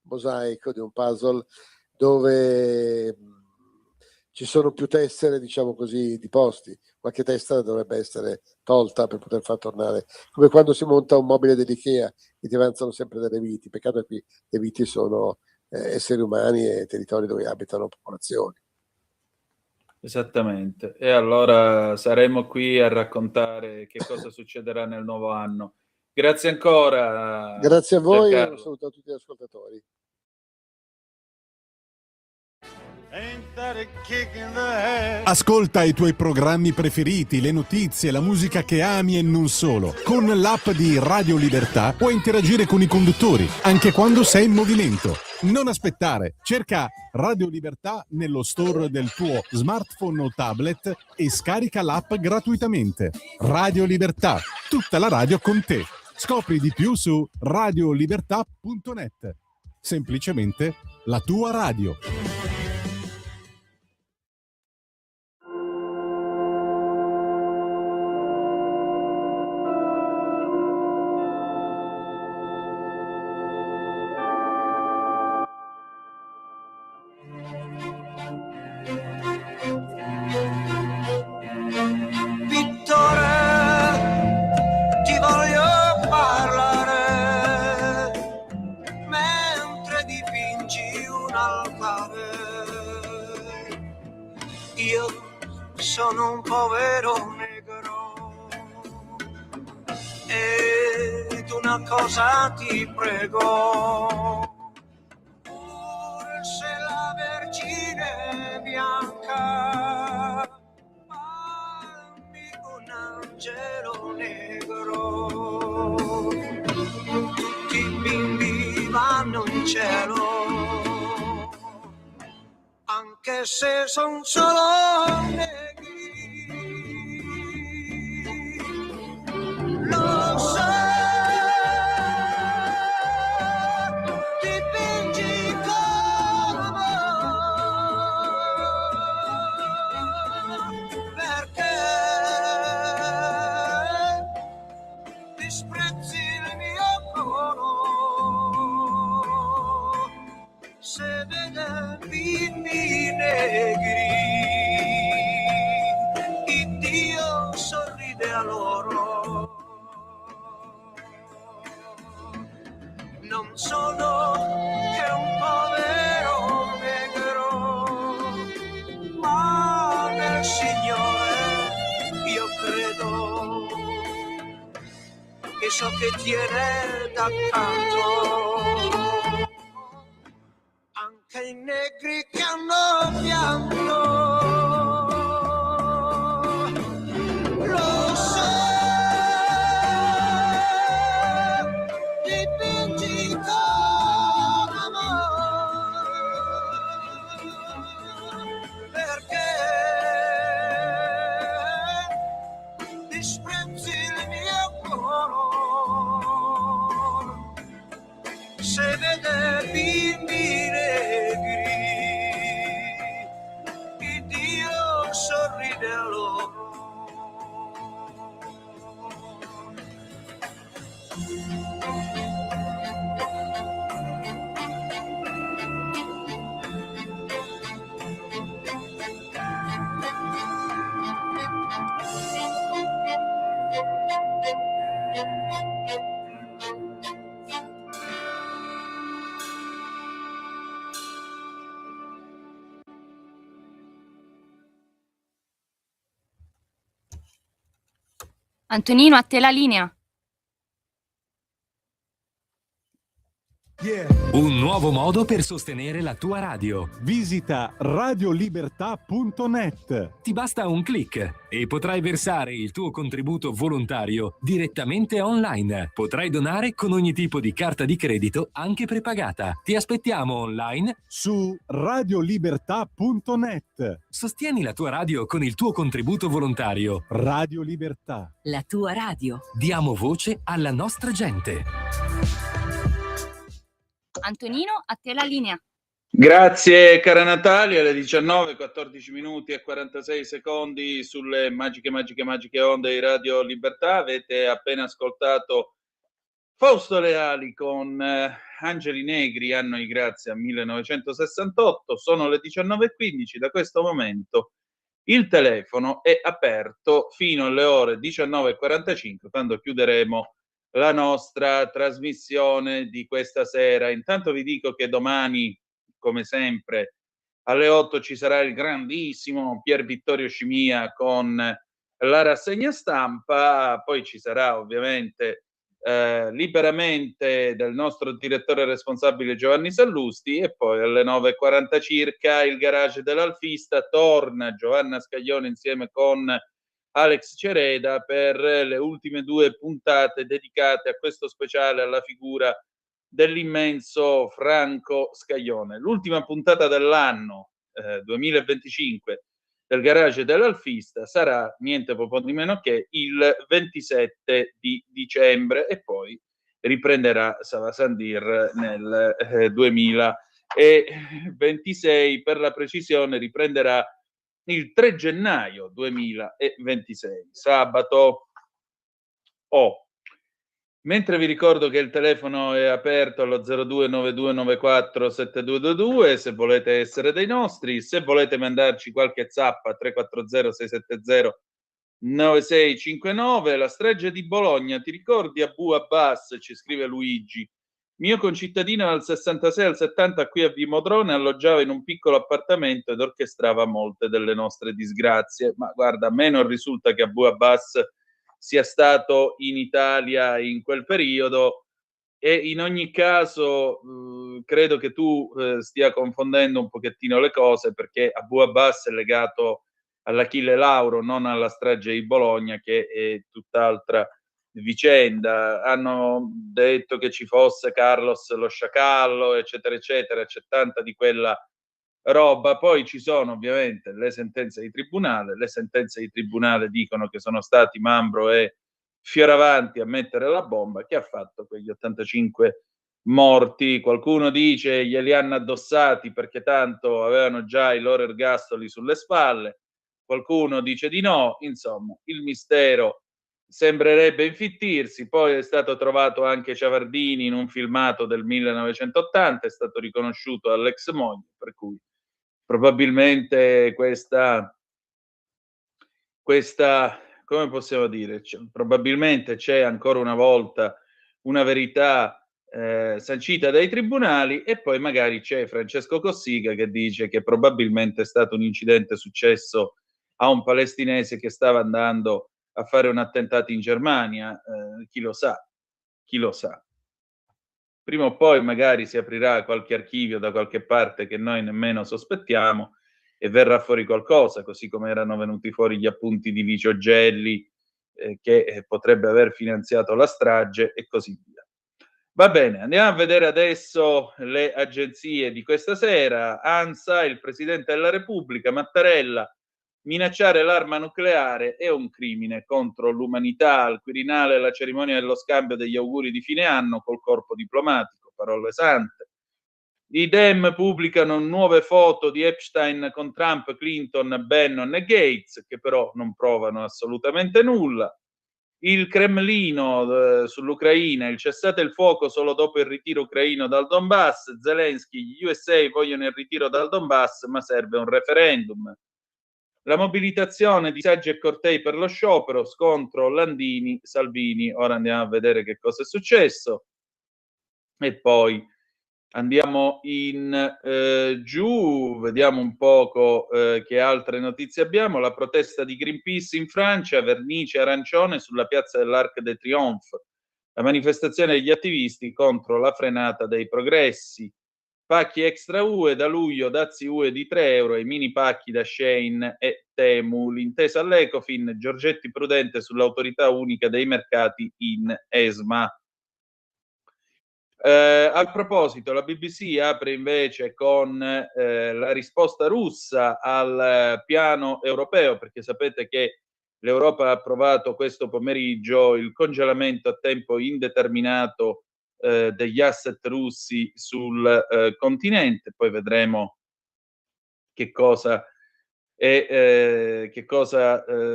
mosaico, di un puzzle dove ci sono più tessere, diciamo così, di posti. Qualche testa dovrebbe essere tolta per poter far tornare, come quando si monta un mobile dell'Ikea e ti avanzano sempre delle viti. Peccato che qui le viti sono esseri umani e territori dove abitano popolazioni. Esattamente. E allora saremo qui a raccontare che cosa succederà nel nuovo anno. Grazie ancora. Grazie a voi e Giancarlo. un saluto a tutti gli ascoltatori. Ascolta i tuoi programmi preferiti, le notizie, la musica che ami e non solo. Con l'app di Radio Libertà puoi interagire con i conduttori, anche quando sei in movimento. Non aspettare, cerca Radio Libertà nello store del tuo smartphone o tablet e scarica l'app gratuitamente. Radio Libertà, tutta la radio con te. Scopri di più su radiolibertà.net. Semplicemente la tua radio. Sono un povero negro ed una cosa ti prego, pure se la Vergine è bianca, fammi un angelo negro. Tutti i bimbi vanno in cielo, anche se son solo negri. Lo so, dipingi come perché disprezzi il mio colore, se vede bimbi negri, il Dio sorride a loro. Non sono che un povero negro, ma nel Signore io credo, che so che tiene d'accanto anche i negri che hanno pianto. Lo so, dipingi con amore, perché disprezzi il mio colore, se vede bimbi negri, il Dio sorride a loro. Antonino, a te la linea. Yeah. Un nuovo modo per sostenere la tua radio. Visita radiolibertà.net. Ti basta un click e potrai versare il tuo contributo volontario direttamente online. Potrai donare con ogni tipo di carta di credito, anche prepagata. Ti aspettiamo online su radiolibertà.net. Sostieni la tua radio con il tuo contributo volontario. Radio Libertà. La tua radio. Diamo voce alla nostra gente. Antonino, a te la linea. Grazie cara Natalia, alle 19, 14 minuti e 46 secondi sulle magiche onde di Radio Libertà. Avete appena ascoltato Fausto Leali con Angeli Negri, anno di grazia 1968. Sono le 19:15, da questo momento il telefono è aperto fino alle ore 19:45, quando chiuderemo la nostra trasmissione di questa sera. Intanto vi dico che domani, come sempre, alle 8 ci sarà il grandissimo Pier Vittorio Scimia con la rassegna stampa, poi ci sarà ovviamente Liberamente del nostro direttore responsabile Giovanni Sallusti, e poi alle 9:40 circa il garage dell'Alfista, torna Giovanna Scaglione insieme con Alex Cereda per le ultime 2 puntate dedicate a questo speciale alla figura dell'immenso Franco Scaglione. L'ultima puntata dell'anno 2025 del garage dell'Alfista sarà niente po' di meno che il 27 di dicembre, e poi riprenderà Sava Sandir nel 2026, per la precisione riprenderà il 3 gennaio 2026, sabato. Mentre vi ricordo che il telefono è aperto allo 0292947222 se volete essere dei nostri, se volete mandarci qualche zappa 340 670 9659. La strage di Bologna, ti ricordi Abu Abbas? Ci scrive Luigi. Mio concittadino dal 66 al 70 qui a Vimodrone alloggiava in un piccolo appartamento ed orchestrava molte delle nostre disgrazie. Ma guarda, a me non risulta che Abu Abbas sia stato in Italia in quel periodo, e in ogni caso credo che tu stia confondendo un pochettino le cose, perché Abu Abbas è legato all'Achille Lauro, non alla strage di Bologna, che è tutt'altra vicenda. Hanno detto che ci fosse Carlos lo sciacallo, eccetera eccetera, c'è tanta di quella roba. Poi ci sono ovviamente le sentenze di tribunale dicono che sono stati Mambro e Fioravanti a mettere la bomba che ha fatto quegli 85 morti. Qualcuno dice glieli hanno addossati perché tanto avevano già i loro ergastoli sulle spalle, qualcuno dice di no. Insomma, il mistero sembrerebbe infittirsi. Poi è stato trovato anche Ciavardini in un filmato del 1980, è stato riconosciuto dall'ex moglie, per cui probabilmente questa come possiamo dire, probabilmente c'è ancora una volta una verità sancita dai tribunali, e poi magari c'è Francesco Cossiga che dice che probabilmente è stato un incidente successo a un palestinese che stava andando a fare un attentato in Germania. Chi lo sa. Prima o poi magari si aprirà qualche archivio da qualche parte che noi nemmeno sospettiamo e verrà fuori qualcosa, così come erano venuti fuori gli appunti di Licio Gelli che potrebbe aver finanziato la strage, e così via. Va bene, andiamo a vedere adesso le agenzie di questa sera. ANSA, il Presidente della Repubblica, Mattarella: minacciare l'arma nucleare è un crimine contro l'umanità. Al Quirinale la cerimonia dello scambio degli auguri di fine anno col corpo diplomatico, parole sante. I Dem pubblicano nuove foto di Epstein con Trump, Clinton, Bannon e Gates, che però non provano assolutamente nulla. Il Cremlino sull'Ucraina: il cessate il fuoco solo dopo il ritiro ucraino dal Donbass. Zelensky: gli USA vogliono il ritiro dal Donbass, ma serve un referendum. La mobilitazione di saggi e cortei per lo sciopero, scontro Landini, Salvini. Ora andiamo a vedere che cosa è successo. E poi andiamo in giù, vediamo un poco che altre notizie abbiamo. La protesta di Greenpeace in Francia, vernice arancione sulla piazza dell'Arc de Triomphe. La manifestazione degli attivisti contro la frenata dei progressi. Pacchi extra UE, da luglio dazi UE di 3 euro ai mini pacchi da Shein e Temu. L'intesa all'Ecofin, Giorgetti prudente sull'autorità unica dei mercati in ESMA. A proposito, la BBC apre invece con la risposta russa al piano europeo, perché sapete che l'Europa ha approvato questo pomeriggio il congelamento a tempo indeterminato degli asset russi sul continente. Poi vedremo che cosa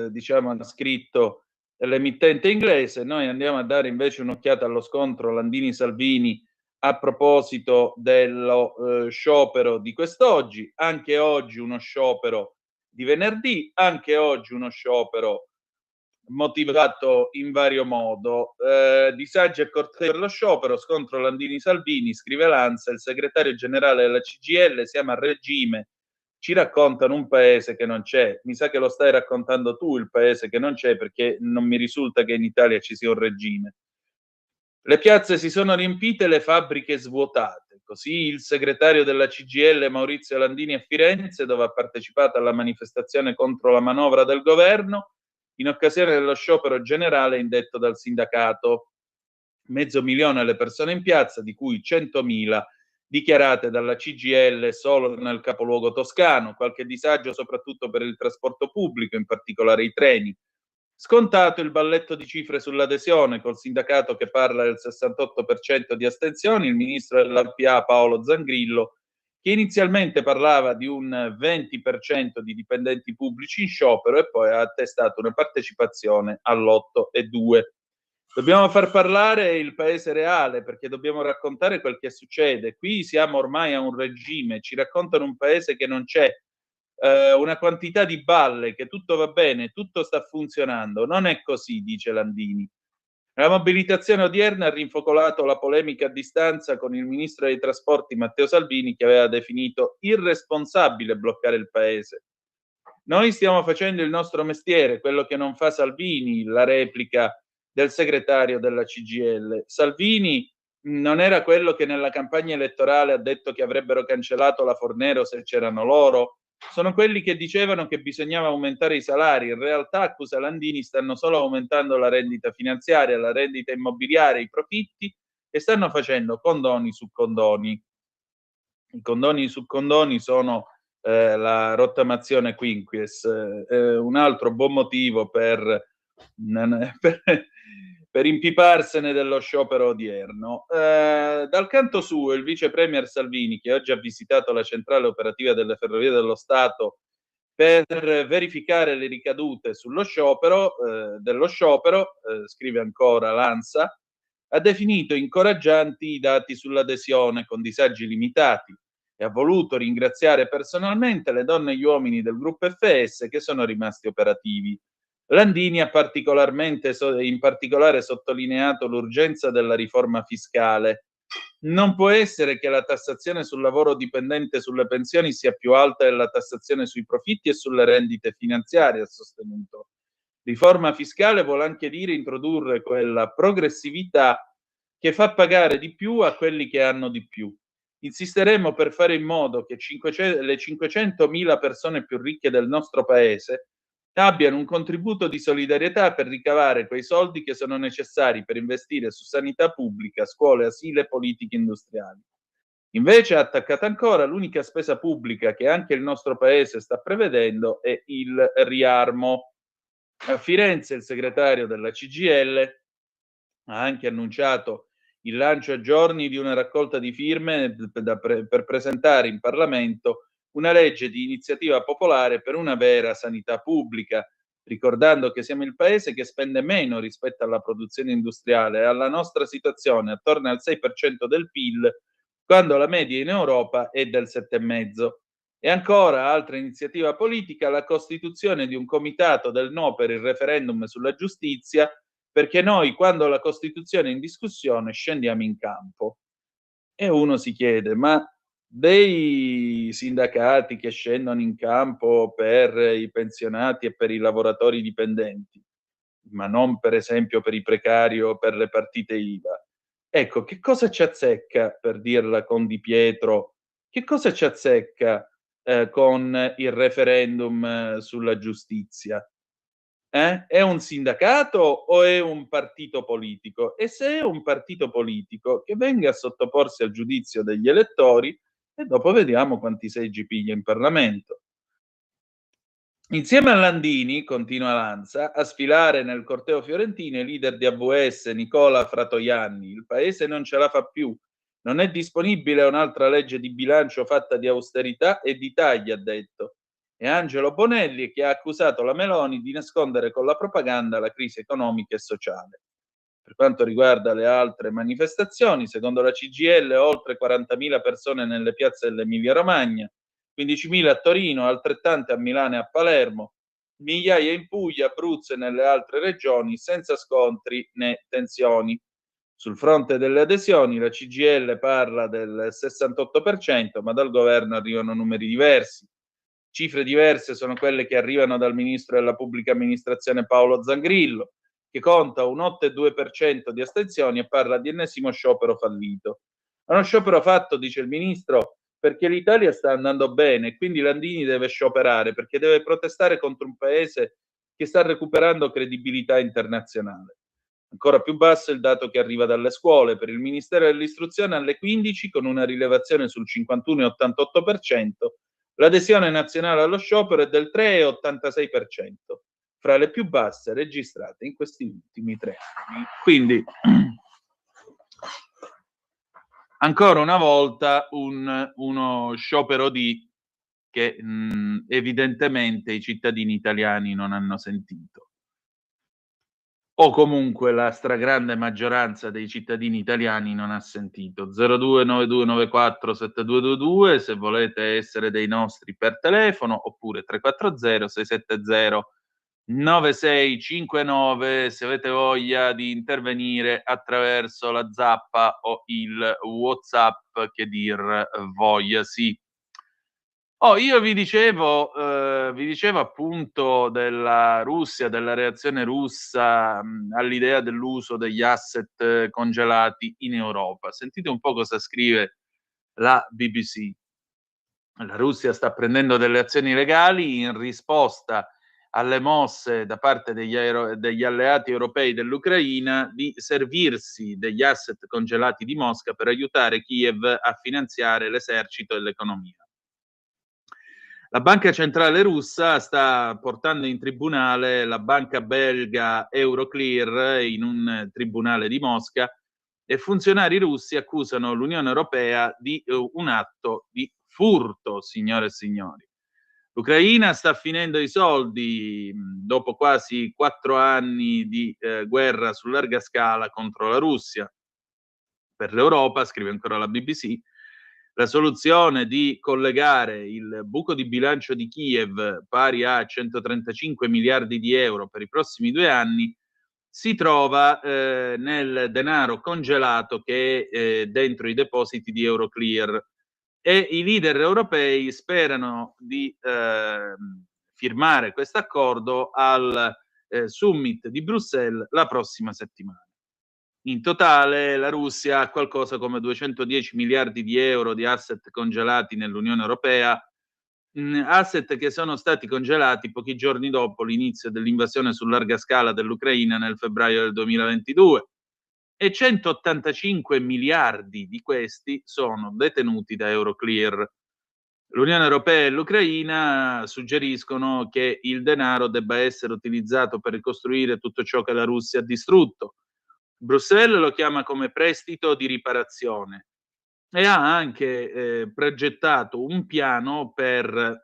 diciamo ha scritto l'emittente inglese. Noi andiamo a dare invece un'occhiata allo scontro Landini-Salvini a proposito dello sciopero di quest'oggi. Anche oggi uno sciopero di venerdì, anche oggi uno sciopero motivato in vario modo. Disagi e cortei per lo sciopero, scontro Landini-Salvini, scrive Lanza, il segretario generale della CGIL, siamo a regime, ci raccontano un paese che non c'è. Mi sa che lo stai raccontando tu il paese che non c'è, perché non mi risulta che in Italia ci sia un regime. Le piazze si sono riempite, le fabbriche svuotate. Così il segretario della CGIL Maurizio Landini a Firenze, dove ha partecipato alla manifestazione contro la manovra del governo, in occasione dello sciopero generale indetto dal sindacato. 500.000 le persone in piazza, di cui 100.000 dichiarate dalla CGIL solo nel capoluogo toscano. Qualche disagio soprattutto per il trasporto pubblico, in particolare i treni. Scontato il balletto di cifre sull'adesione, col sindacato che parla del 68% di astensioni, il ministro dell'APA Paolo Zangrillo, che inizialmente parlava di un 20% di dipendenti pubblici in sciopero e poi ha attestato una partecipazione all'8,2%. Dobbiamo far parlare il paese reale, perché dobbiamo raccontare quel che succede. Qui siamo ormai a un regime, ci raccontano un paese che non c'è, una quantità di balle, che tutto va bene, tutto sta funzionando. Non è così, dice Landini. La mobilitazione odierna ha rinfocolato la polemica a distanza con il ministro dei trasporti Matteo Salvini, che aveva definito irresponsabile bloccare il paese. Noi stiamo facendo il nostro mestiere, quello che non fa Salvini, la replica del segretario della CGIL. Salvini non era quello che nella campagna elettorale ha detto che avrebbero cancellato la Fornero se c'erano loro? Sono quelli che dicevano che bisognava aumentare i salari. In realtà, accusa Landini, stanno solo aumentando la rendita finanziaria, la rendita immobiliare, i profitti, e stanno facendo condoni su condoni. I condoni su condoni sono la rottamazione quinquies, un altro buon motivo per impiparsene dello sciopero odierno. Dal canto suo, il vice premier Salvini, che oggi ha visitato la centrale operativa delle Ferrovie dello Stato per verificare le ricadute sullo sciopero, scrive ancora Lanza, ha definito incoraggianti i dati sull'adesione con disagi limitati e ha voluto ringraziare personalmente le donne e gli uomini del gruppo FS che sono rimasti operativi. Landini ha in particolare sottolineato l'urgenza della riforma fiscale. Non può essere che la tassazione sul lavoro dipendente e sulle pensioni sia più alta della tassazione sui profitti e sulle rendite finanziarie, ha sostenuto. Riforma fiscale vuol anche dire introdurre quella progressività che fa pagare di più a quelli che hanno di più. Insisteremo per fare in modo che le 500.000 persone più ricche del nostro paese abbiano un contributo di solidarietà per ricavare quei soldi che sono necessari per investire su sanità pubblica, scuole, asili e politiche industriali. Invece, ha attaccato ancora, l'unica spesa pubblica che anche il nostro paese sta prevedendo è il riarmo. A Firenze il segretario della CGIL ha anche annunciato il lancio a giorni di una raccolta di firme per presentare in Parlamento una legge di iniziativa popolare per una vera sanità pubblica, ricordando che siamo il paese che spende meno rispetto alla produzione industriale e alla nostra situazione attorno al 6% del PIL, quando la media in Europa è del 7,5%. E ancora, altra iniziativa politica, la costituzione di un comitato del no per il referendum sulla giustizia, perché noi, quando la Costituzione è in discussione, scendiamo in campo. E uno si chiede, ma dei sindacati che scendono in campo per i pensionati e per i lavoratori dipendenti, ma non per esempio per i precari o per le partite IVA. Ecco, che cosa ci azzecca, per dirla con Di Pietro, che cosa ci azzecca con il referendum sulla giustizia? È un sindacato o è un partito politico? E se è un partito politico, che venga a sottoporsi al giudizio degli elettori e dopo vediamo quanti seggi piglia in Parlamento. Insieme a Landini, continua Lanza, a sfilare nel corteo fiorentino i leader di AVS Nicola Fratoianni. Il paese non ce la fa più. Non è disponibile un'altra legge di bilancio fatta di austerità e di tagli, ha detto. E Angelo Bonelli, che ha accusato la Meloni di nascondere con la propaganda la crisi economica e sociale. Per quanto riguarda le altre manifestazioni, secondo la CGIL oltre 40.000 persone nelle piazze dell'Emilia Romagna, 15.000 a Torino, altrettante a Milano e a Palermo, migliaia in Puglia, Abruzzo e nelle altre regioni, senza scontri né tensioni. Sul fronte delle adesioni la CGIL parla del 68%, ma dal governo arrivano numeri diversi. Cifre diverse sono quelle che arrivano dal ministro della pubblica amministrazione Paolo Zangrillo, che conta un 8,2% di astensioni e parla di ennesimo sciopero fallito. È uno sciopero fatto, dice il ministro, perché l'Italia sta andando bene e quindi Landini deve scioperare perché deve protestare contro un paese che sta recuperando credibilità internazionale. Ancora più basso è il dato che arriva dalle scuole. Per il Ministero dell'Istruzione alle 15, con una rilevazione sul 51,88%, l'adesione nazionale allo sciopero è del 3,86%, fra le più basse registrate in questi ultimi 3 anni. Quindi, ancora una volta, uno sciopero che evidentemente i cittadini italiani non hanno sentito. O comunque la stragrande maggioranza dei cittadini italiani non ha sentito. 0292947222 se volete essere dei nostri per telefono, oppure 340 670 9659 se avete voglia di intervenire attraverso la zappa o il WhatsApp, che dir vogliasi. Io vi dicevo appunto della Russia, della reazione russa all'idea dell'uso degli asset congelati in Europa. Sentite un po' cosa scrive la BBC. La Russia sta prendendo delle azioni legali in risposta alle mosse da parte degli alleati europei dell'Ucraina di servirsi degli asset congelati di Mosca per aiutare Kiev a finanziare l'esercito e l'economia. La banca centrale russa sta portando in tribunale la banca belga Euroclear in un tribunale di Mosca e funzionari russi accusano l'Unione Europea di un atto di furto, signore e signori. L'Ucraina sta finendo i soldi dopo quasi 4 anni di guerra su larga scala contro la Russia. Per l'Europa, scrive ancora la BBC, la soluzione di collegare il buco di bilancio di Kiev, pari a 135 miliardi di euro per i prossimi 2 anni, si trova nel denaro congelato che è dentro i depositi di Euroclear, e i leader europei sperano di firmare questo accordo al summit di Bruxelles la prossima settimana. In totale la Russia ha qualcosa come 210 miliardi di euro di asset congelati nell'Unione Europea, asset che sono stati congelati pochi giorni dopo l'inizio dell'invasione su larga scala dell'Ucraina nel febbraio del 2022, e 185 miliardi di questi sono detenuti da Euroclear. L'Unione Europea e l'Ucraina suggeriscono che il denaro debba essere utilizzato per ricostruire tutto ciò che la Russia ha distrutto. Bruxelles lo chiama come prestito di riparazione e ha anche progettato un piano per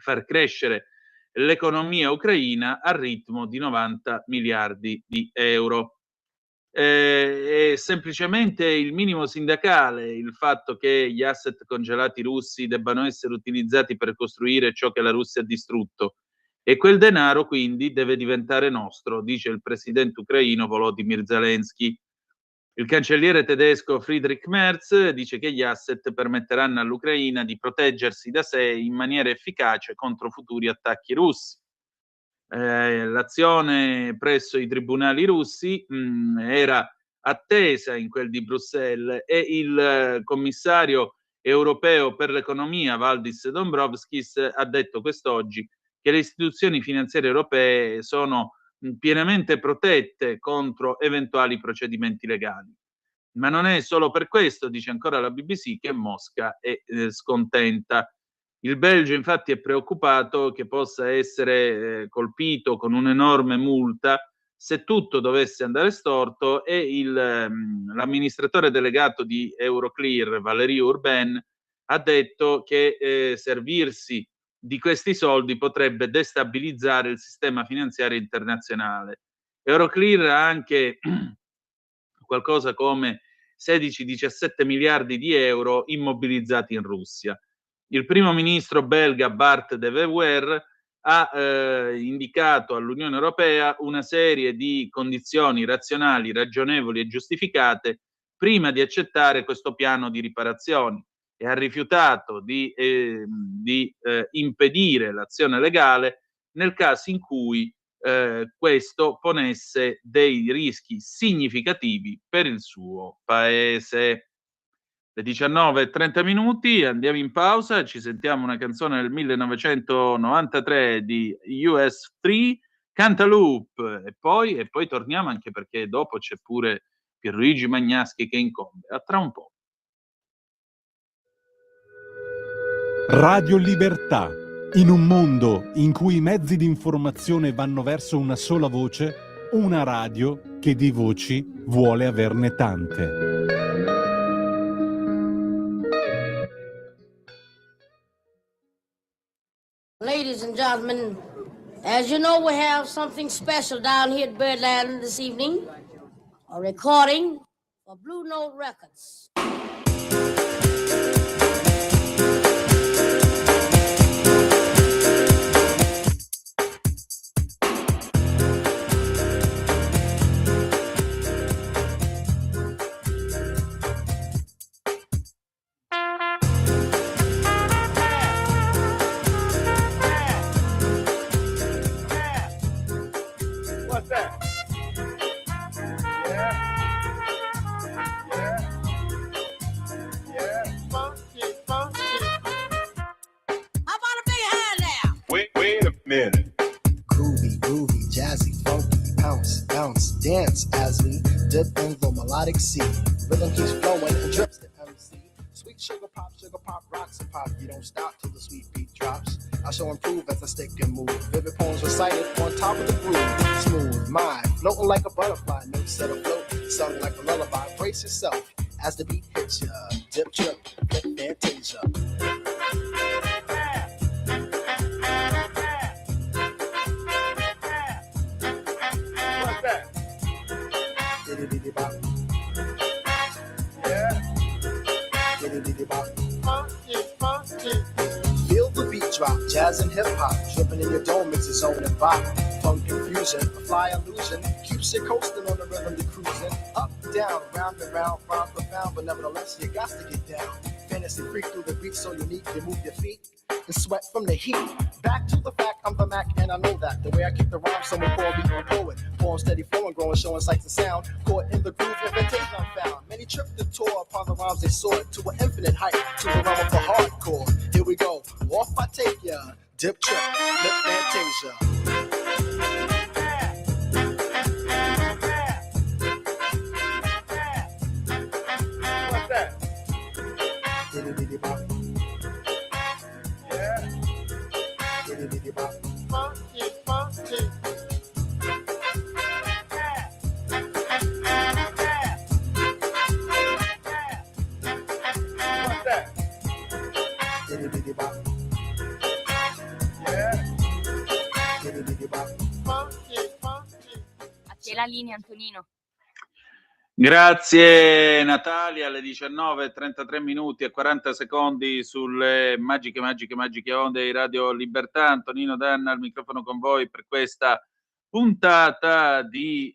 far crescere l'economia ucraina al ritmo di 90 miliardi di euro. È semplicemente il minimo sindacale il fatto che gli asset congelati russi debbano essere utilizzati per costruire ciò che la Russia ha distrutto. E quel denaro quindi deve diventare nostro, dice il presidente ucraino Volodymyr Zelensky. Il cancelliere tedesco Friedrich Merz dice che gli asset permetteranno all'Ucraina di proteggersi da sé in maniera efficace contro futuri attacchi russi. L'azione presso i tribunali russi era attesa in quel di Bruxelles e il commissario europeo per l'economia Valdis Dombrovskis ha detto quest'oggi che le istituzioni finanziarie europee sono pienamente protette contro eventuali procedimenti legali. Ma non è solo per questo, dice ancora la BBC, che Mosca è scontenta. Il Belgio infatti è preoccupato che possa essere colpito con un'enorme multa se tutto dovesse andare storto e l'amministratore delegato di Euroclear, Valérie Urbain, ha detto che servirsi di questi soldi potrebbe destabilizzare il sistema finanziario internazionale. Euroclear ha anche qualcosa come 16-17 miliardi di euro immobilizzati in Russia. Il primo ministro belga Bart de Wever ha indicato all'Unione Europea una serie di condizioni razionali, ragionevoli e giustificate prima di accettare questo piano di riparazioni e ha rifiutato di impedire l'azione legale nel caso in cui questo ponesse dei rischi significativi per il suo paese. Le 19:30, andiamo in pausa, ci sentiamo una canzone del 1993 di US3, Cantaloupe, e poi torniamo, anche perché dopo c'è pure Pierluigi Magnaschi che incombe. A tra un po'. Radio Libertà. In un mondo in cui i mezzi di informazione vanno verso una sola voce, una radio che di voci vuole averne tante. Ladies and gentlemen, as you know, we have something special down here at Birdland this evening. A recording for Blue Note Records. What's that? Minute. Groovy, jazzy, funky, bounce, dance as we dip in the melodic sea. Rhythm keeps flowing and drips to MC. Sweet sugar pop, rocks and pop. You don't stop till the sweet beat drops. I shall improve as I stick and move. Vivid poems recited on top of the groove. Smooth mind, floating like a butterfly. Notes set afloat, sung like a lullaby. Brace yourself as the beat hits ya. Dip, trip, flip, fantasia. Feel the beat drop, jazz and hip hop, dripping in your dome, it's a zone and bop. Funk confusion, a fly illusion, keeps you coasting on the rhythm you're cruising. Up, down, round and round, rhyme profound, but nevertheless you got to get down. Fantasy freak through the beat so unique, you move your feet and sweat from the heat. Back to the fact, I'm the Mac and I know that. The way I kick the rhyme, someone call me a poet. Form steady flowing, growing, showing sights and sound. Caught in the groove, invitation I'm found. Many tripped and tore upon the rhymes they soared to an infinite height, to the realm of the hardcore. Here we go, off I take ya. Dip, trip, flip, fantasia. What's that? Diddy bop. Yeah. Diddy bop. Funky. What's that? Diddy bop. Yeah. Diddy bop. Funky. A te la linea, Antonino. Grazie Natalia, alle 19:33 e 40 secondi sulle magiche onde di Radio Libertà. Antonino Danna al microfono con voi per questa puntata di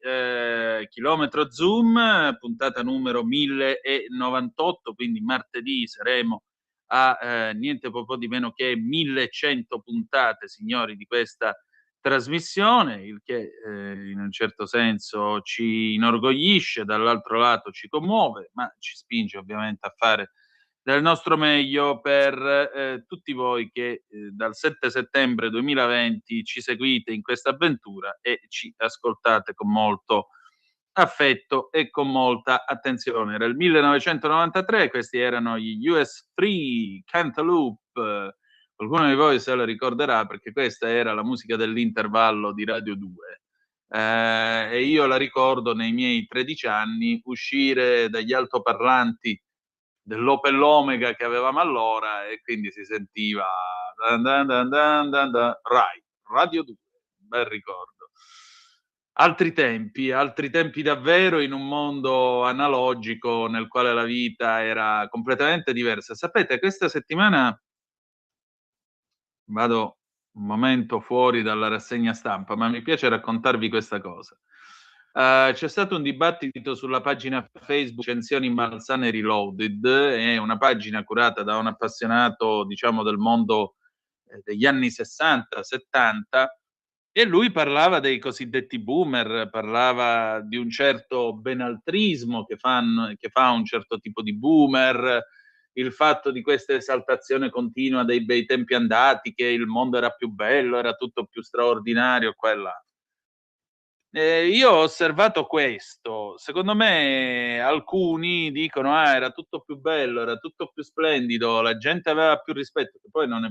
Chilometro Zoom, puntata numero 1098, quindi martedì saremo a niente po' di meno che 1100 puntate, signori, di questa trasmissione, il che in un certo senso ci inorgoglisce, dall'altro lato ci commuove, ma ci spinge ovviamente a fare del nostro meglio per tutti voi che dal 7 settembre 2020 ci seguite in questa avventura e ci ascoltate con molto affetto e con molta attenzione. Era il 1993, questi erano gli US3 Cantaloupe. Qualcuno di voi se lo ricorderà perché questa era la musica dell'intervallo di Radio 2. E io la ricordo nei miei 13 anni uscire dagli altoparlanti dell'Opel Omega che avevamo allora e quindi si sentiva Rai, Radio 2, bel ricordo. Altri tempi davvero in un mondo analogico nel quale la vita era completamente diversa. Sapete, questa settimana vado un momento fuori dalla rassegna stampa, ma mi piace raccontarvi questa cosa. C'è stato un dibattito sulla pagina Facebook Recensioni Malsane Reloaded, è una pagina curata da un appassionato, diciamo, del mondo degli anni 60-70, e lui parlava dei cosiddetti boomer, parlava di un certo benaltrismo che fa un certo tipo di boomer, il fatto di questa esaltazione continua dei bei tempi andati, che il mondo era più bello, era tutto più straordinario, quella. Io ho osservato questo, secondo me alcuni dicono era tutto più bello, era tutto più splendido, la gente aveva più rispetto, che poi non è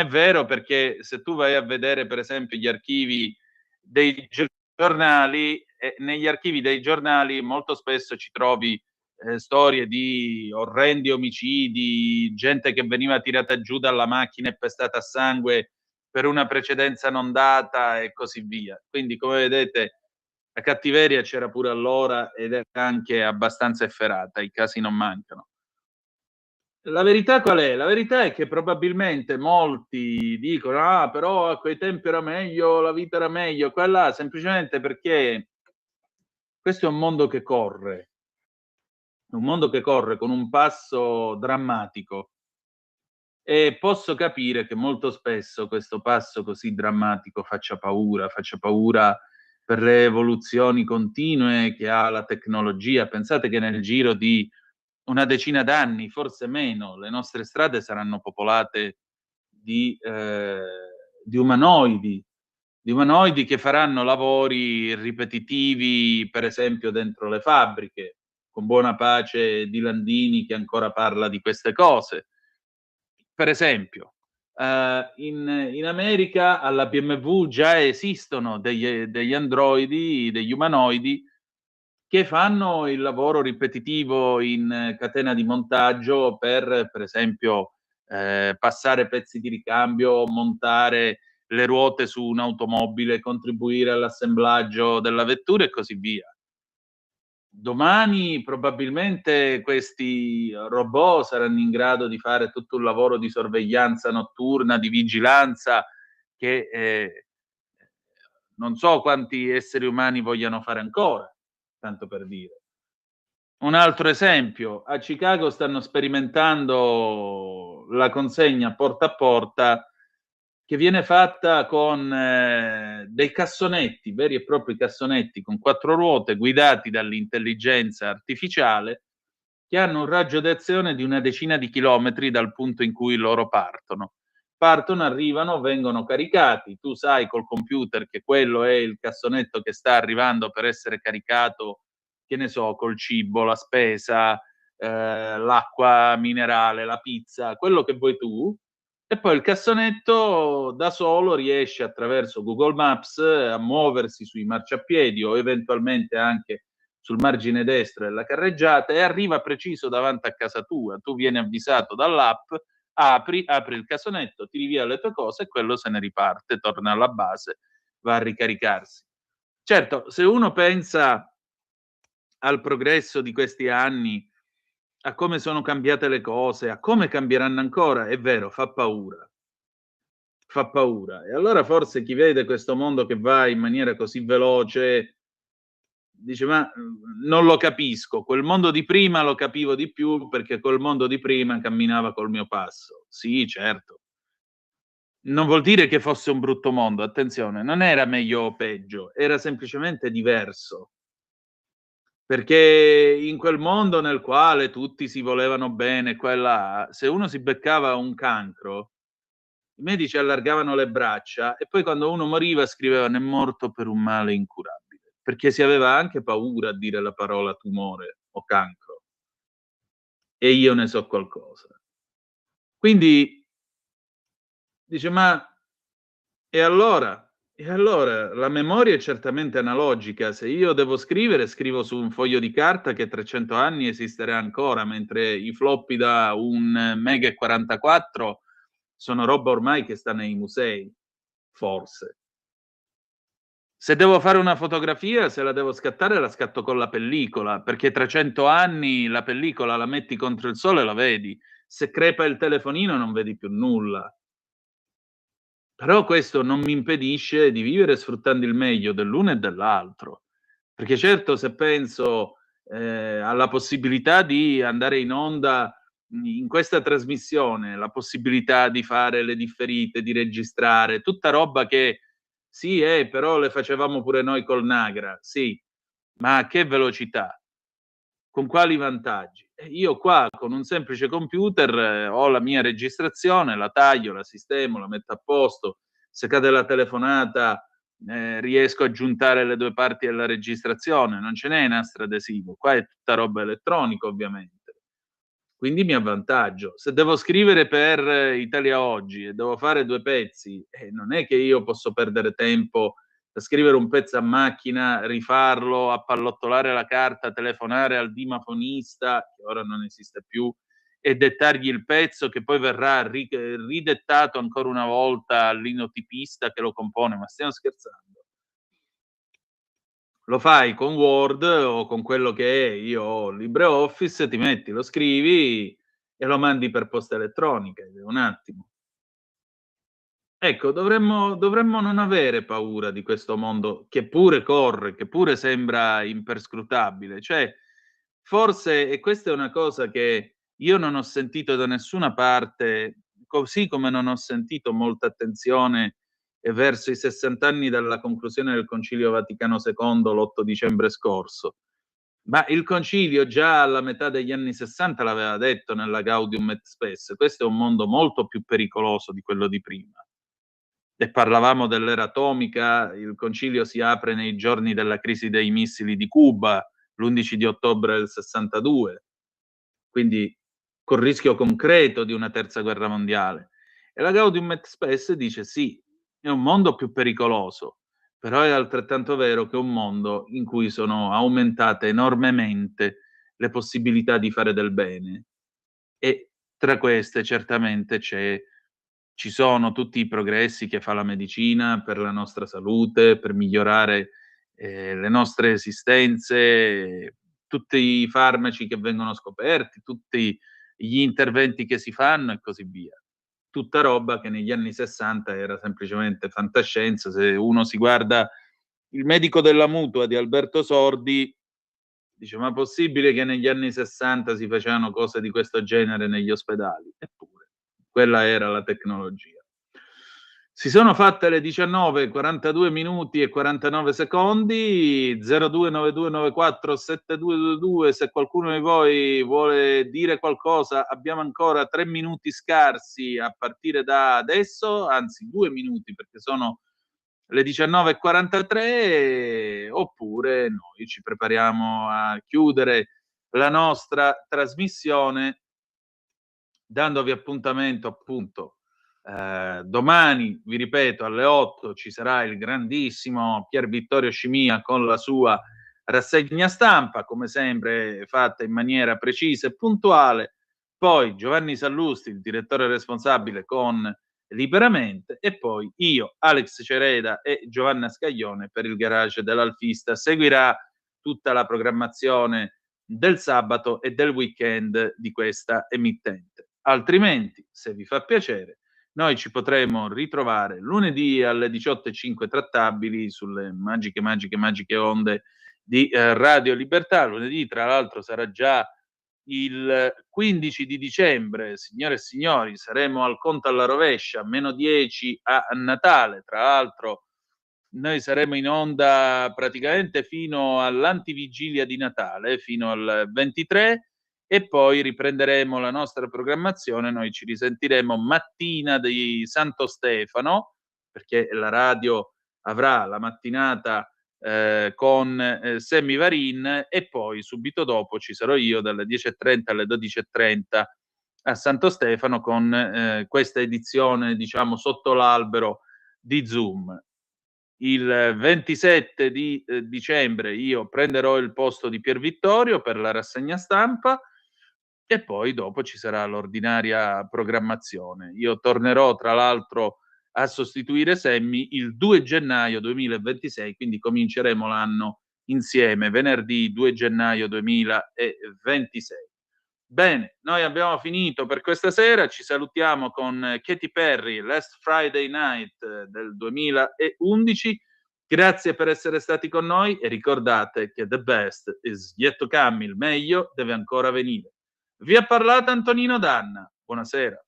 vero, perché se tu vai a vedere per esempio gli archivi dei giornali, negli archivi dei giornali molto spesso ci trovi storie di orrendi omicidi, gente che veniva tirata giù dalla macchina e pestata a sangue per una precedenza non data e così via. Quindi, come vedete, la cattiveria c'era pure allora ed è anche abbastanza efferata, i casi non mancano. La verità qual è? La verità è che probabilmente molti dicono però a quei tempi era meglio, la vita era meglio, quella semplicemente perché questo è un mondo che corre con un passo drammatico. E posso capire che molto spesso questo passo così drammatico faccia paura per le evoluzioni continue che ha la tecnologia. Pensate che nel giro di una decina d'anni, forse meno, le nostre strade saranno popolate di umanoidi che faranno lavori ripetitivi, per esempio dentro le fabbriche, con buona pace di Landini che ancora parla di queste cose. Per esempio, in America alla BMW già esistono degli androidi, degli umanoidi che fanno il lavoro ripetitivo in catena di montaggio per esempio, passare pezzi di ricambio, montare le ruote su un'automobile, contribuire all'assemblaggio della vettura e così via. Domani probabilmente questi robot saranno in grado di fare tutto un lavoro di sorveglianza notturna, di vigilanza che non so quanti esseri umani vogliano fare ancora, tanto per dire. Un altro esempio, a Chicago stanno sperimentando la consegna porta a porta che viene fatta con dei cassonetti, veri e propri cassonetti con 4 ruote guidati dall'intelligenza artificiale che hanno un raggio d'azione di una decina di chilometri dal punto in cui loro partono. Arrivano, vengono caricati, tu sai col computer che quello è il cassonetto che sta arrivando per essere caricato, che ne so, col cibo, la spesa, l'acqua minerale, la pizza, quello che vuoi tu, e poi il cassonetto da solo riesce attraverso Google Maps a muoversi sui marciapiedi o eventualmente anche sul margine destro della carreggiata e arriva preciso davanti a casa tua. Tu vieni avvisato dall'app, apri il cassonetto, tiri via le tue cose e quello se ne riparte, torna alla base, va a ricaricarsi. Certo, se uno pensa al progresso di questi anni, a come sono cambiate le cose, a come cambieranno ancora, è vero, fa paura. E allora forse chi vede questo mondo che va in maniera così veloce dice ma non lo capisco, quel mondo di prima lo capivo di più perché quel mondo di prima camminava col mio passo. Sì, certo. non vuol dire che fosse un brutto mondo, attenzione, non era meglio o peggio, era semplicemente diverso. Perché in quel mondo nel quale tutti si volevano bene, se uno si beccava un cancro, i medici allargavano le braccia e poi quando uno moriva scrivevano è morto per un male incurabile, perché si aveva anche paura a dire la parola tumore o cancro. E io ne so qualcosa. Quindi dice, ma e allora? E allora la memoria è certamente analogica. Se io devo scrivere, scrivo su un foglio di carta che 300 anni esisterà ancora, mentre i floppy da un mega e 44 sono roba ormai che sta nei musei, forse. Se devo fare una fotografia, se la devo scattare, la scatto con la pellicola, perché 300 anni la pellicola la metti contro il sole e la vedi. Se crepa il telefonino non vedi più nulla. Però questo non mi impedisce di vivere sfruttando il meglio dell'uno e dell'altro. Perché certo, se penso alla possibilità di andare in onda in questa trasmissione, la possibilità di fare le differite, di registrare, tutta roba che sì, però le facevamo pure noi col Nagra, sì, ma a che velocità? Con quali vantaggi? Io qua con un semplice computer ho la mia registrazione, la taglio, la sistemo, la metto a posto, se cade la telefonata riesco a giuntare le due parti della registrazione, non ce n'è nastro adesivo, qua è tutta roba elettronica ovviamente. Quindi mi avvantaggio. Se devo scrivere per Italia Oggi e devo fare 2 pezzi, non è che io posso perdere tempo a scrivere un pezzo a macchina, rifarlo, appallottolare la carta, telefonare al dimafonista, che ora non esiste più, e dettargli il pezzo che poi verrà ridettato ancora una volta al linotipista che lo compone. Ma stiamo scherzando? Lo fai con Word o con quello che è, io ho LibreOffice, ti metti, lo scrivi e lo mandi per posta elettronica, ed è un attimo. Ecco, dovremmo non avere paura di questo mondo che pure corre, che pure sembra imperscrutabile. Cioè, forse, e questa è una cosa che io non ho sentito da nessuna parte, così come non ho sentito molta attenzione verso i 60 anni dalla conclusione del Concilio Vaticano II l'8 dicembre scorso. Ma il concilio già alla metà degli anni 60 l'aveva detto nella Gaudium et Spes, questo è un mondo molto più pericoloso di quello di prima. E parlavamo dell'era atomica, il concilio si apre nei giorni della crisi dei missili di Cuba, l'11 di ottobre del 62, quindi col rischio concreto di una terza guerra mondiale. E la Gaudium et Spes dice sì, è un mondo più pericoloso, però è altrettanto vero che è un mondo in cui sono aumentate enormemente le possibilità di fare del bene e tra queste certamente ci sono tutti i progressi che fa la medicina per la nostra salute, per migliorare le nostre esistenze, tutti i farmaci che vengono scoperti, tutti gli interventi che si fanno e così via. Tutta roba che negli anni 60 era semplicemente fantascienza. Se uno si guarda Il medico della mutua di Alberto Sordi, dice ma possibile che negli anni 60 si facevano cose di questo genere negli ospedali? Eppure, quella era la tecnologia. Si sono fatte le 19, 42 minuti e 49 secondi, 0292947222, se qualcuno di voi vuole dire qualcosa, abbiamo ancora 3 minuti scarsi a partire da adesso, anzi 2 minuti perché sono le 19:43, oppure noi ci prepariamo a chiudere la nostra trasmissione dandovi appuntamento appunto domani, vi ripeto, alle 8 ci sarà il grandissimo Pier Vittorio Scimia con la sua rassegna stampa, come sempre fatta in maniera precisa e puntuale. Poi Giovanni Sallusti, il direttore responsabile, con Liberamente, e poi io, Alex Cereda e Giovanna Scaglione per il garage dell'Alfista. Seguirà tutta la programmazione del sabato e del weekend di questa emittente. Altrimenti, se vi fa piacere, noi ci potremo ritrovare lunedì alle 18:05 trattabili sulle magiche onde di Radio Libertà. Lunedì, tra l'altro, sarà già Il 15 di dicembre, signore e signori, saremo al conto alla rovescia, -10 a Natale. Tra l'altro noi saremo in onda praticamente fino all'antivigilia di Natale, fino al 23, e poi riprenderemo la nostra programmazione. Noi ci risentiremo mattina di Santo Stefano, perché la radio avrà la mattinata con Sammy Varin, e poi subito dopo ci sarò io dalle 10:30 alle 12:30 a Santo Stefano con questa edizione, diciamo, sotto l'albero di Zoom. Il 27 di dicembre io prenderò il posto di Pier Vittorio per la rassegna stampa, e poi dopo ci sarà l'ordinaria programmazione. Io tornerò tra l'altro a sostituire Sammy il 2 gennaio 2026, quindi cominceremo l'anno insieme, venerdì 2 gennaio 2026. Bene, noi abbiamo finito per questa sera, ci salutiamo con Katy Perry, Last Friday Night del 2011. Grazie per essere stati con noi e ricordate che the best is yet to come, il meglio deve ancora venire. Vi ha parlato Antonino Danna, buonasera.